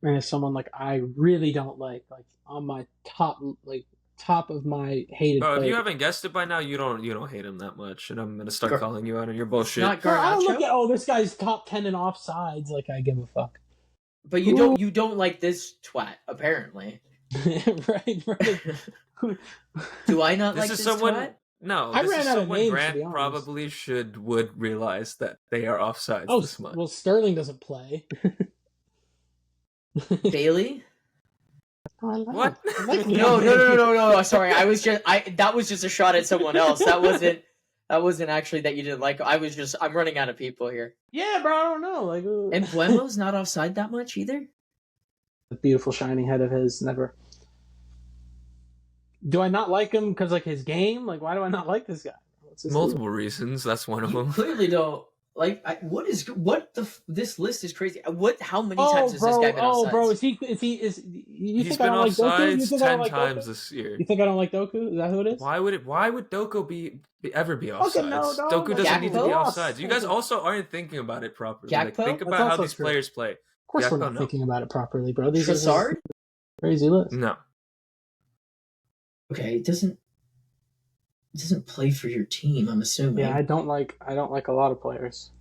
And it's someone like I really don't like on my top of my hated Bro, if player. you haven't guessed it by now, you don't hate him that much, and I'm gonna start Gar- calling you out on your bullshit. Not Bro, I don't look Garnacho? at this guy's top 10 in offsides like I give a fuck. But you don't like this twat, apparently. right. Do I not This like is this someone. twat? No, I this ran is out of someone names, to Grant be honest. probably would realize that they are offsides Oh, this much. well, Sterling doesn't play. Bailey? Oh, I like What? I like No. Sorry, that was just a shot at someone else. That wasn't actually that you didn't like. I'm running out of people here. Yeah, bro, I don't know. And Buemo's not offside that much either? The beautiful shining head of his never. Do I not like him because like his game? Like, why do I not like this guy? What's his Multiple reasons. That's one of You them. clearly don't like. This list is crazy. How many deal? times has this guy been offsides? Bro, is you He's think I been don't like Doku? You offsides think I 10 don't like times Doku? this year. You think I don't like Doku? Is that who it is? Why would Doko ever be Fucking no, offsides? dog. Doku doesn't need to be Gakpo? offsides. You guys also aren't thinking about it properly. Like, Gakpo? think That's about how also these true. players play. Of course, we're Gakpo, not no. thinking about it properly, bro. These Trossard? are crazy list. No. Okay, it doesn't play for your team. I'm assuming. Yeah, I don't like a lot of players.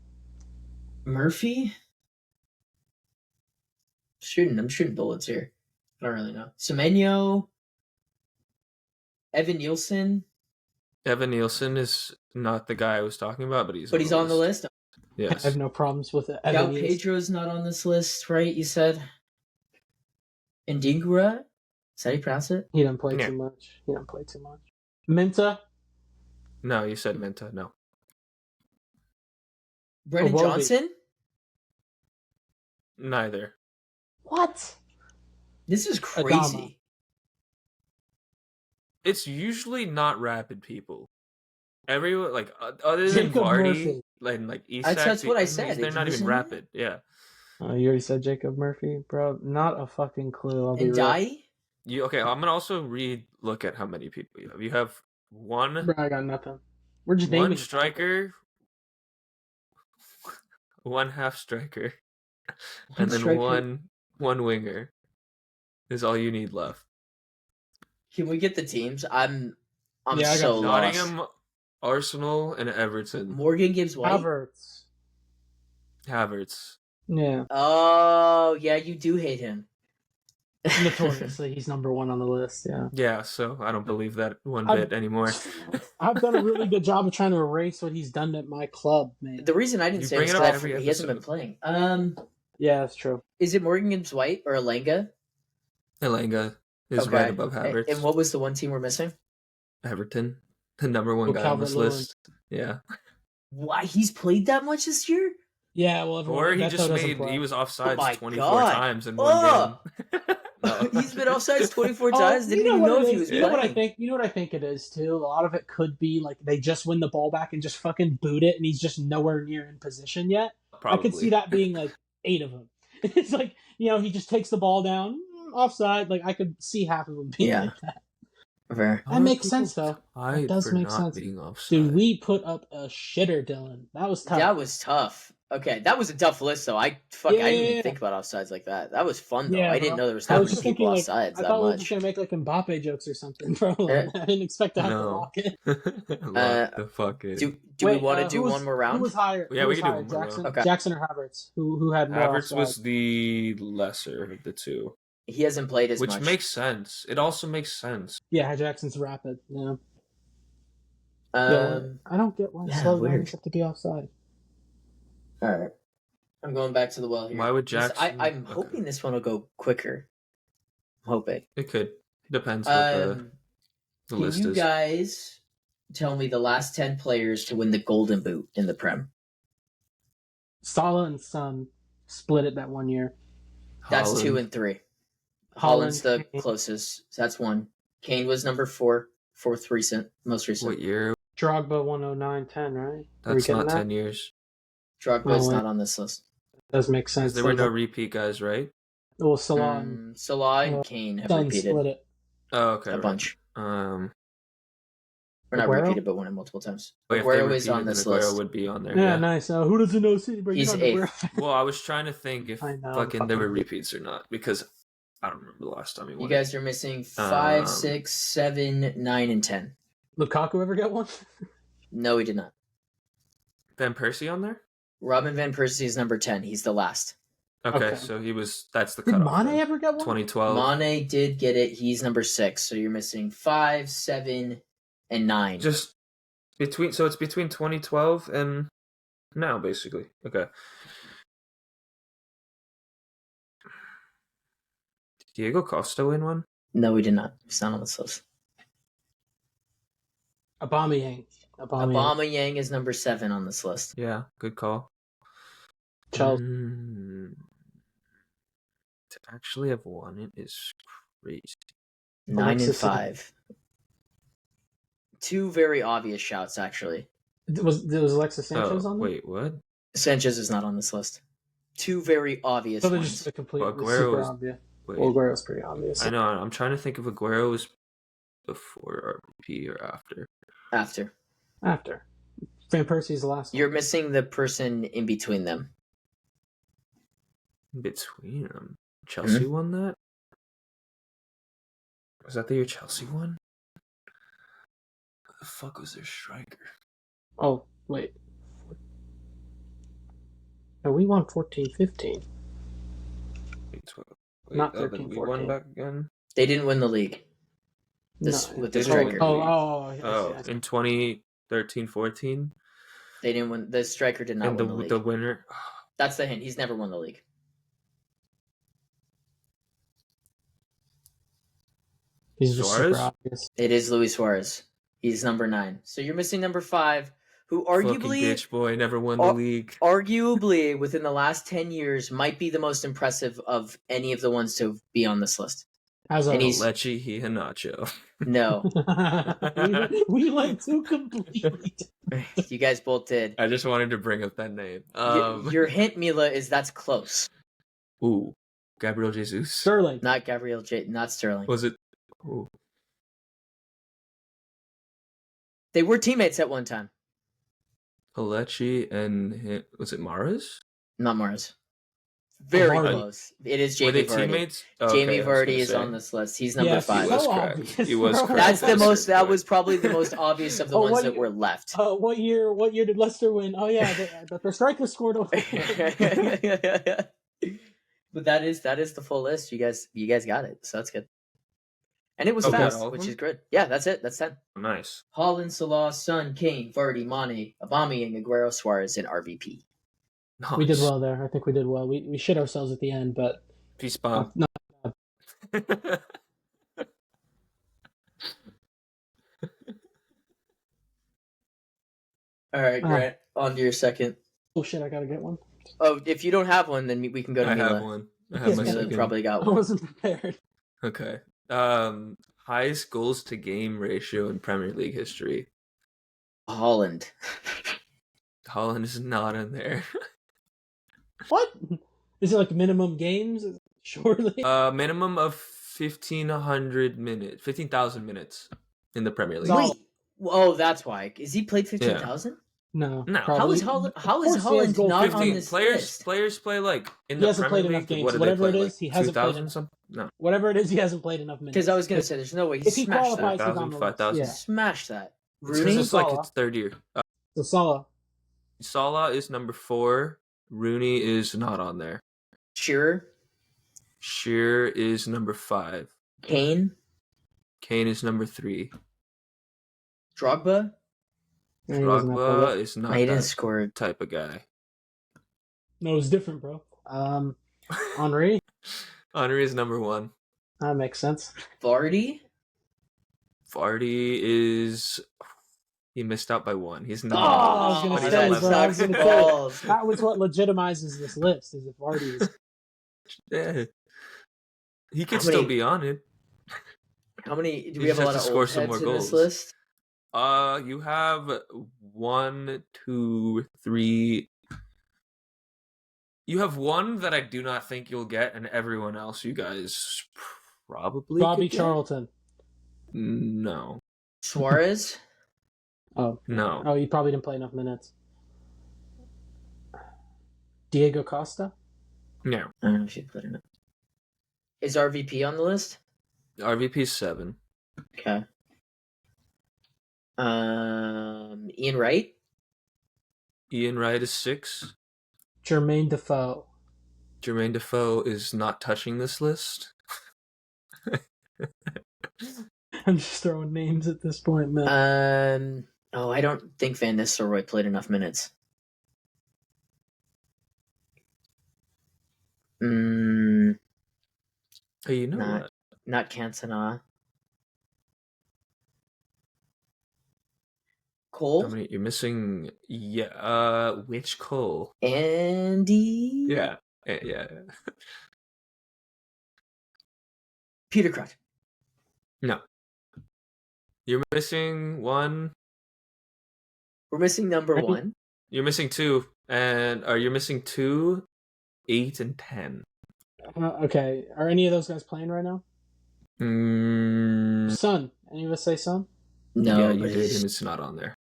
Murphy. I'm shooting bullets here. I don't really know. Semenyo. Evan Nielsen. Evan Nielsen is not the guy I was talking about, but he's On the list. I Yes. have no problems with it. Gal Pedro's not on this list, right? You said. Ndingura? Is that how you pronounce it? He doesn't play Yeah. too much. Minta. No, you said Minta. No. Brennan Iwobi. Johnson? Neither. What? This is Adama. crazy. It's usually not rapid people. Everyone, like, other than Jacob Vardy, Murphy. like Isak, That's what I said. they're Did not you even say rapid. Yeah. You already said Jacob Murphy, bro. Not a fucking clue. I'll be And real. Dai? Okay, I'm gonna also look at how many people you have. You have one Bro, I got nothing. We're just one naming striker, one half striker, and then striker. one winger is all you need left. Can we get the teams? I'm Yeah, I got so lost. Nottingham, Arsenal, and Everton. Morgan Gibbs White. Havertz. Yeah, Oh yeah, you do hate him. notoriously, he's number one on the list. Yeah, Yeah, so I don't believe that one I've- bit anymore. I've done a really good job of trying to erase what he's done at my club, man. The reason I didn't You say bring it it is up because every he hasn't been episode. playing. Yeah, that's true. Is it Morgan Gibbs White or Alenga? Elanga is right above Havertz. And what was the one team we're missing? Everton, the number one Oh, guy on this Calvert-Lewin. list. Yeah. Why he's played that much this year? Yeah, well, Or he Beto just doesn't play. he was offsides Oh my 24 God. times in one Oh! game. No. He's been offsides 24 Oh, times. Didn't even what know it if he is? was You know what I playing. think? You know what I think it is too. A lot of it could be like they just win the ball back and just fucking boot it, and he's just nowhere near in position yet. Probably. I could see that being like 8 of them. It's like he just takes the ball down offside. Like I could see half of them being Yeah. like that. Fair. That makes sense though. That does make sense. Being offside. Dude, we put up a shitter, Dylan. That was tough. That was tough. Okay, that was a tough list though. I didn't Yeah. even think about offsides like that. That was fun though. Yeah, I didn't bro. know there was I that was many just people thinking, like, offsides I that thought we were just much. gonna make like Mbappe jokes or something, bro. Like, I didn't expect to have to No. lock it. Lock the fuck in. Do Wait, we want to who do was- one more Who round? was higher? Yeah, Who we was can do higher, one more Jackson, round. Okay. Jackson or Havertz? Who had more? Havertz offside? was the lesser of the two, He hasn't played as which much. makes sense. It also makes sense. Yeah, Jackson's rapid. Yeah. um. I don't get why yeah, slow weird. guys have to be offside. All right. I'm going back to the well here. Why would This- Jackson? I'm okay. hoping this one will go quicker. I'm hoping. It could. Depends what the Can list you is. guys tell me the last 10 players to win the Golden Boot in the Prem? Salah and Son split it that one year. That's Haaland. 2 and 3. Holland, Holland's the Kane. closest. So that's 1. Kane was number 4, most recent. What year? Drogba 109-10, right? Are we That's getting not that? 10 years. Drogba's Oh, wait. not on this list. Does make Because sense. there were no Sounds repeat guys, right? like- well, Salah and Salah and uh, Kane have Son repeated split it. Oh, okay. a right. bunch. Um, Or not Aguero? repeated, but won it multiple times. but if they Aguero is repeated, on then this Aguero list. would be on there. Yeah, nice. Who doesn't know City? Bro, He's you know eighth. Well, I was trying to think if I know, fucking there were fucking- repeats or not because I don't remember the last time he won. You it. guys are missing 5, Um, 6, 7, 9, and 10. Lukaku ever get one? No, he did not. Van Persie on there? Robin Van Persie is number 10. He's the last. Okay, Okay. so he was. That's the Did cutoff. Mane then. ever get one? 2012. Mane did get it. He's number 6. So you're missing 5, 7, and 9. Just between. So it's between 2012 and now, basically. Okay. Did Diego Costa win one? No, we did not. He's not on this list. Aubameyang. Aubameyang is number 7 on this list. Yeah, good call. Chelsea. To actually have won it is crazy. 9 and Alexis 5. Two very obvious shouts, actually. Was Alexis Sanchez on there? Wait, what? Sanchez is not on this list. Two very obvious So they're ones. just a complete Well, Aguero super is- obvious. Wait, Well, Aguero's pretty obvious. I know. I'm trying to think if Aguero was before RVP or after. After. Van Persie's the last one. You're missing the person in between them. Between them, Chelsea won that. Was that the year Chelsea won? Who the fuck was their striker? Oh, wait. No, we won 14-15. Not then 13, we 14. won back again. They didn't win the league. This No. with the They didn't win striker. the league. I see. In 2013-14, They didn't win. The striker did not and win the league. the winner. That's the hint. He's never won the league. He's just Suarez? super obvious. It is Luis Suarez. He's number 9. So you're missing number 5, who Fucking arguably, bitch boy never won the league. arguably within the last 10 years, might be the most impressive of any of the ones to be on this list. How's And that? he's- Leche Iheanacho. No, we went too completely. you guys both did. I just wanted to bring up that name. Your hint, Mila, is that's close. Ooh, Gabriel Jesus. Sterling. Not Gabriel J. Not Sterling. Was it? Ooh. They were teammates at one time. Alechi and was it Maras? Not Mars. Very Vardy. close. It is Were Jamie they Vardy. teammates? Jamie Okay, I was Vardy gonna is say. on this list. He's number Yes, 5. He was So correct. obvious, He was bro. correct. That's the That's most. it, That boy. was probably the most obvious of the Oh, ones what that year- were left. What year did Leicester win? Oh yeah, the striker scored over. But that is the full list. You guys got it, so that's good. And it was Oh, we got fast, all of which them? is good. Yeah, that's it. That's 10. Nice. Haaland, Salah, Son, Kane, Vardy, Mane, Aubameyang, Aguero, Suarez, and RVP. Nice. We did well there. I think we did well. We shit ourselves at the end, but Peace bomb. no. All right, Grant. On to your second. Oh shit, I gotta get one. Oh, if you don't have one, then we can go to I Mila. have one. I have my Mila second. probably got I one. wasn't prepared. Okay. Highest goals to game ratio in Premier League history. Holland. Haaland is not in there. What? Is it like minimum games? Surely. Minimum of 15,000 minutes in the Premier League. No. Wait. Oh, that's why. Is he played 15,000? No. No. How is Holland? How is Of course he has Holland goal not 15 on this players. list? Players play like in He the hasn't Premier played enough League. games. What do Whatever they play? it is, like he hasn't played 2,000 enough. something? No. Whatever it is, he hasn't played enough minutes. Because I was gonna say, there's no way he If he smashed qualifies, that. he's on the 5,000. list. Yeah. Smash that. It's 'cause Rooney. it's like Salah. its third year. So Salah. Salah is number 4. Rooney is not on there. Shearer. Shearer is number 5. Kane. Kane is number 3. Drogba. Yeah, he doesn't have Drogba to- is not he didn't that score. type of guy. No, it's different, bro. Henri. Henry is number 1. That makes sense. Vardy. Vardy is... He missed out by 1. He's Oh, not. I was gonna But he's say, on bro, left I was back. gonna say. Balls. That was what legitimizes this list. Is if Vardy is. Yeah. He could How still many- be on it. How many? Do we You have a just lot have of to score old some heads more in this goals. list? You have 1, 2, 3. You have one that I do not think you'll get, and everyone else you guys probably Bobby could get. Charlton. No. Suarez. Oh. No. Oh, he probably didn't play enough minutes. Diego Costa. No. I don't know if you put it. Is RVP on the list? RVP is 7. Okay. Ian Wright. Ian Wright is 6. Jermaine Defoe. Jermaine Defoe is not touching this list. I'm just throwing names at this point, man. Oh, I don't think Van Nistelrooy played enough minutes. Hey, you know Not- what? Not Cantona. Cole. How many? You're missing. Yeah. Which Cole? Andy. Yeah. Yeah. Peter Crouch. No. You're missing one. We're missing number 1. You're missing 2. And you're missing 2, 8, and 10. Okay. Are any of those guys playing right now? Son. Any of us say Son? No, yeah, you but did, and it's not on there.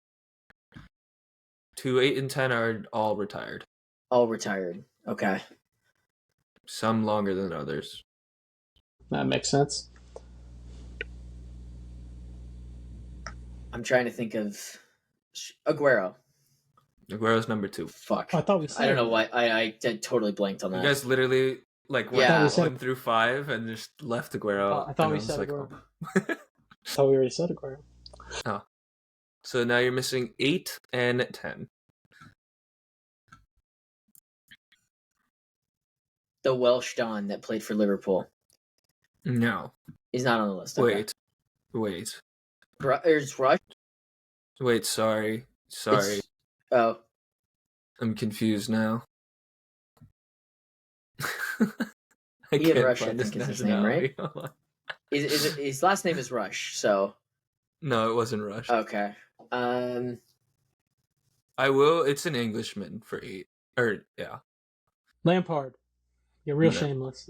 2, 8, and 10 are all retired. all retired. Okay. Some longer than others. That makes sense. I'm trying to think of Aguero. Aguero's number 2. Fuck. Oh, I thought we said I don't know it. why. I totally blanked on You that. guys literally went Yeah. 1 through 5 and just left Aguero. I thought we and said was Aguero. oh. I thought we already said Aguero. So now you're missing 8 and 10. The Welsh Don that played for Liverpool. No. He's not on the list. Okay. Wait. There's Rush. Wait, sorry. Oh. I'm confused now. I Ian can't Rush, I find think, is his nationality. name, right? His last name is Rush, so... No, it wasn't Rush. Okay. I will. It's an Englishman for 8. Or, yeah. Lampard. You're real No. shameless.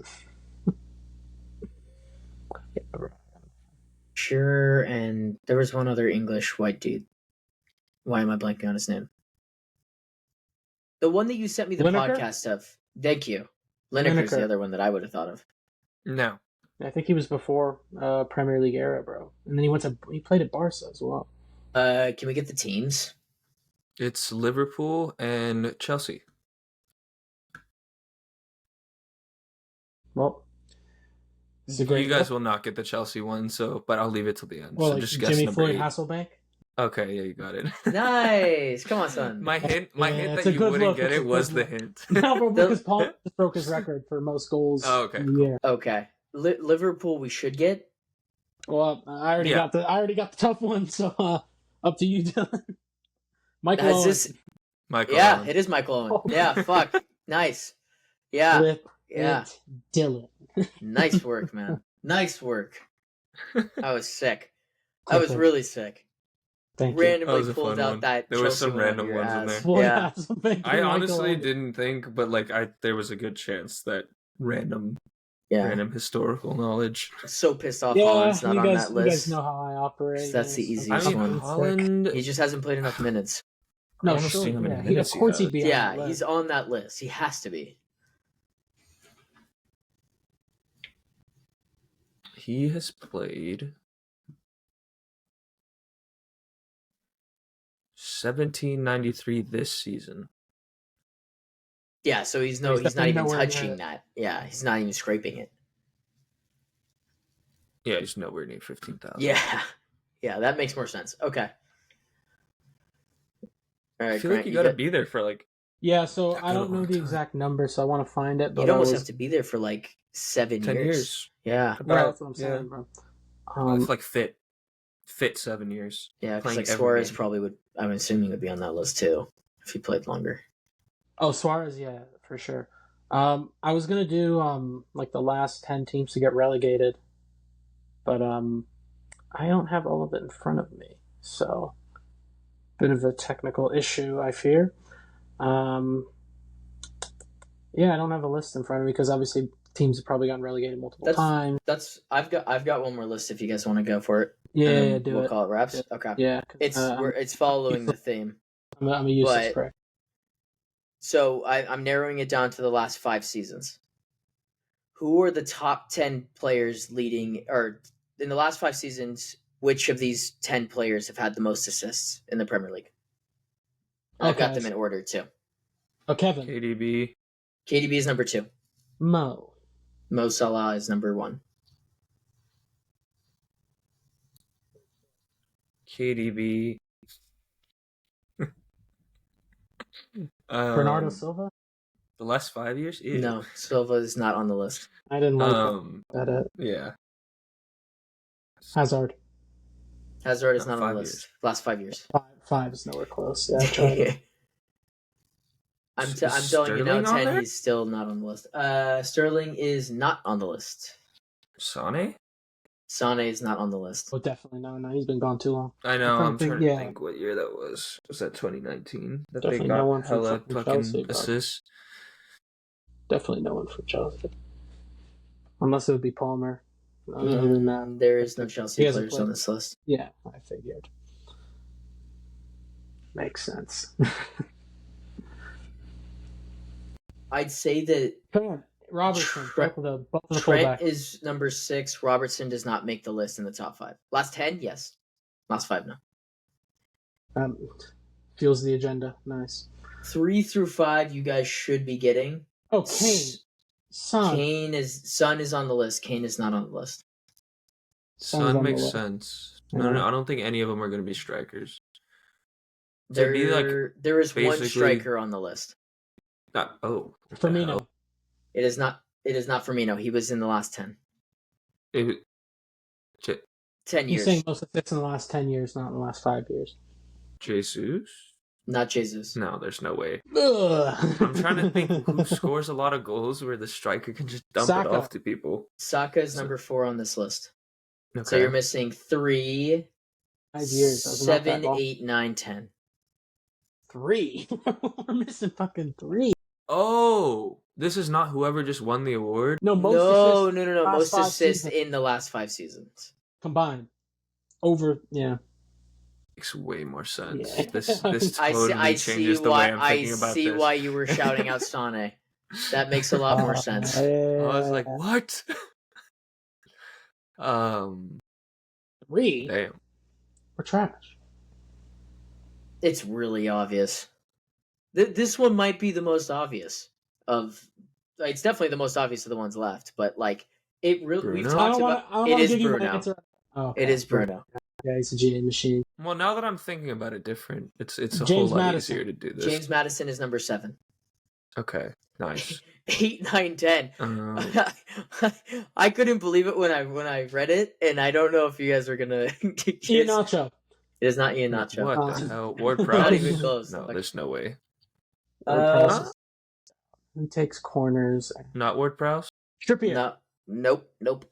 Sure, and there was one other English white dude. Why am I blanking on his name? The one that you sent me the Lineker? podcast of. Thank you. Lineker's Lineker. the other one that I would have thought of. No. I think he was before Premier League era, bro. And then he played at Barca as well. Can we get the teams? It's Liverpool and Chelsea. Well, this is a great. You guys will not get the Chelsea one, but I'll leave it till the end. Well, so like just guess Jimmy number Floyd 8. Hasselbank. Okay, yeah, you got it. Nice. Come on, son. My hint it's that a you good wouldn't look, get it's a it was good the look. hint. No, bro, because Paul just broke his record for most goals Oh, okay, in the cool. year. Okay. Liverpool we should get. Well, I already got the tough one, so up to you, Dylan. Michael Is Owen. this... Michael Yeah, Owen. it is Michael Owen. Oh. Yeah, fuck. Nice. Yeah. Flip Yeah. it, Dylan. Nice work, man. Nice work. I was sick. I Clip was it. really sick. Thank you. That Randomly was a pulled fun out one. that There was Chelsea some one on random your ones in ass. there. Floyd Yeah. Hasselbank I and honestly Michael Owen. didn't think, but there was a good chance that random historical knowledge. So pissed off Yeah, Holland's not you on guys, that you guys list. know how I operate. That's the you know, easiest I mean, one. sick. Holland. He just hasn't played enough minutes. No, I wanna sure. see how many Yeah, minutes of he course has. he'd be on Yeah, that list. he's on that list. He has to be. He has played 1793 this season. Yeah, so he's He's not definitely even nowhere near touching it. that. Yeah, he's not even scraping it. Yeah, he's nowhere near 15,000. Yeah. Yeah, that makes more sense. Okay. All right, I feel Grant, like you gotta got- be there for like. Yeah, so That I don't good know long the time. exact number, so I want to find it. But You'd almost I was, have to be there for like 7 10 years. years. Yeah. Right, About, that's what I'm saying, bro. It's like fit 7 years. Yeah, because Playing like every Suarez game. probably would, I'm assuming, would be on that list too if he played longer. Oh, Suarez, yeah, for sure. I was gonna do like the last 10 teams to get relegated, but I don't have all of it in front of me, so bit of a technical issue, I fear. Yeah, I don't have a list in front of me because obviously teams have probably gotten relegated multiple times. I've got one more list if you guys want to go for it. Yeah, And then yeah, do we'll it. call it wraps. Yeah. Okay. Yeah, 'cause, It's following the theme. I'm a useless but- prick. So I'm narrowing it down to the last 5 seasons. Who are the top 10 players leading, or in the last 5 seasons, which of these 10 players have had the most assists in the Premier League? And I've got Okay. them in order too. Oh, Kevin. KDB. KDB is number 2. Mo. Mo Salah is number 1. KDB. Bernardo Silva? The last 5 years? Ew. No, Silva is not on the list. I didn't like that. Yeah. Hazard. Hazard is No, not on 5 the list. years. Last 5 years. Five is nowhere close. Yeah, I tried it. I'm Is telling you now, Sterling on 10, there? he's still not on the list. Sterling is not on the list. Sane? Sane is not on the list. Oh, definitely no. He's been gone too long. I know. I'm trying to yeah. think what year that was. Was that 2019? That Definitely they got no one from hella fucking fucking Chelsea, bro. assists. Definitely no one for Chelsea. Unless it would be Palmer. Other than that, There is no Chelsea He hasn't players on played. this list. yeah, I figured. Makes sense. I'd say that Robertson, Trent- both of the Trent fullbacks. is number 6. Robertson does not make the list in the top 5. Last 10, yes. Last 5, no. Fuels the agenda. Nice. 3 through 5, you guys should be getting. Oh, Kane. Son. Son is on the list. Kane is not on the list. Son's on Son the makes list. sense. Yeah. No, I don't think any of them are going to be strikers. There, be like there is one basically- striker on the list. Not, what the Firmino. hell? It is not Firmino. He was in the last 10. It, 10 He's years. saying most assists in the last 10 years, not in the last 5 years. Jesus? Not Jesus. No, there's no way. Ugh. I'm trying to think who scores a lot of goals where the striker can just dump Saka. it off to people. Saka is number 4 on this list. Okay. So you're missing 3, 5 years. That was not that 7, long. 8, 9, 10. 3. We're missing fucking 3. Oh, this is not whoever just won the award. No, most No. assists Most last 5 assists seasons. in the last 5 seasons. combined. Over, yeah. Makes way more sense. Yeah. This I totally see changes the way I'm thinking about this. why you were shouting out Sane. That makes a lot more sense. I was like, what? 3? Damn. We're trash. It's really obvious. This one might be the most obvious of. It's definitely the most obvious of the ones left, but like it really. We've Bruno? talked about. I don't It wanna is give you my Bruno. answer. Oh, okay. It is Bruno. Yeah, he's a GA machine. Well, now that I'm thinking about it different, it's a James whole lot Maddison. easier to do this. James Madison is number 7. Okay, nice. 8, 9, 10. I couldn't believe it when I read it, and I don't know if you guys are gonna. Ian Nacho. It is not Ian Nacho. What the hell? Ward Not Prowse? even close. No, there's no way. Who takes corners? Not Ward Prowse? Trippier. No, nope.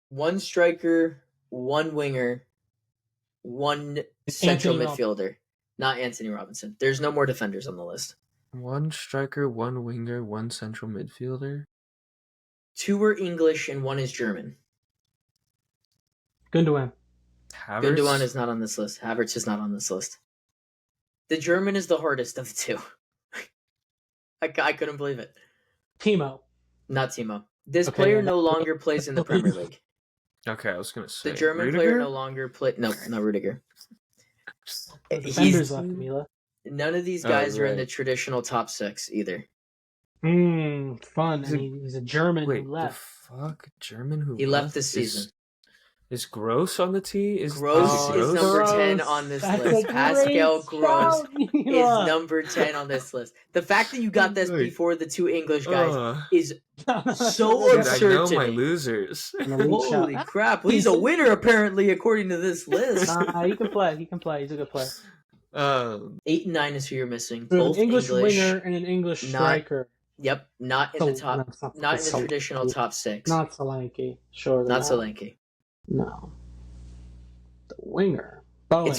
One striker, one winger, one central Anthony midfielder. Not Anthony Robinson. There's no more defenders on the list. One striker, one winger, one central midfielder. 2 are English and 1 is German. Gundogan. Havertz? Gundogan is not on this list. Havertz is not on this list. The German is the hardest of the 2. I couldn't believe it. Timo. Not Timo. This Okay, player yeah, no longer plays in the Premier League. Okay, I was gonna say The German Rudiger? player no longer play. No, not Rudiger. Defenders left, Mila. None of these guys are in the right. traditional top 6 either. Fun. And he's a German Wait, who the left. fuck? German who He left this season. Is Gross on the tee? Gross is number 10 on this That's list. a Pascal great Gross shout, is Mila. number 10 on this list. The fact that you got this Wait. before the 2 English guys Ugh. is so Dude, absurd. I know to my me. losers. An elite Holy shout. crap. Well, he's a winner, apparently, according to this list. He can play. He can play. He's a good player. 8 and 9 is who you're missing. An Both English winger and an English not- striker. Yep, not in the top. Not in the traditional top 6. Not Solanke. Sure. Not Solanke. No. The winger. Bowen.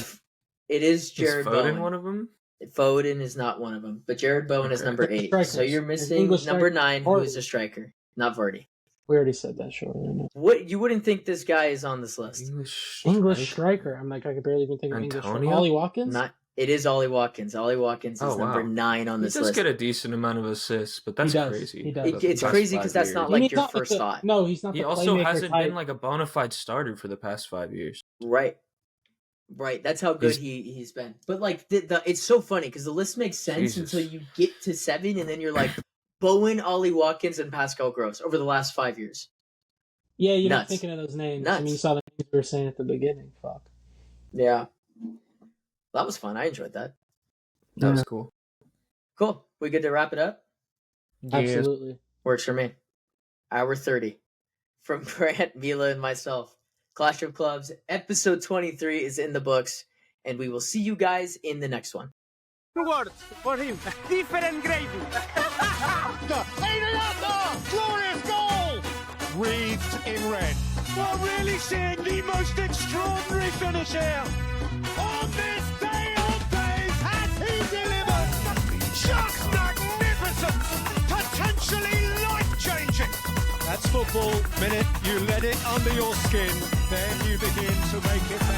It is Is Jared Foden Bowen. one of them? Foden is not one of them, but Jared Bowen is Okay. number 8. Strikers. So you're An missing English number striker. 9, who Vardy. is a striker, not Vardy. We already said that, sure. I know. What you wouldn't think this guy is on this list? English striker. I'm like, I could barely even think of English. Antonio? Ollie Watkins? Not. It is Ollie Watkins. Ollie Watkins is Oh, wow. number 9 on He this does list. get a decent amount of assists, but that's He does. crazy. He does. It's The crazy past because that's 5 not years. like He's your not first the- thought. No, he's not He the also playmaker hasn't type. been like a bona fide starter for the past 5 years. Right. Right. That's how good he's been. But like it's so funny because the list makes sense Jesus. until you get to 7 and then you're like Bowen, Ollie Watkins, and Pascal Gross over the last 5 years. Yeah, you're not Nuts. thinking of those names. Nuts. I mean, you saw the names we were saying at the beginning. Fuck. Yeah. That was fun. I enjoyed that. That was cool. Cool. We good to wrap it up? Absolutely. Works for me. Hour 30. From Grant, Mila, and myself. Clash of Clubs, episode 23 is in the books, and we will see you guys in the next one. 2 words for him. Different gravy. Glorious goal! wreathed in red. We're really seeing the most extraordinary finish here. On this day of days, has he delivered? Just magnificent, potentially life-changing. That's football. Minute you let it under your skin, then you begin to make it better.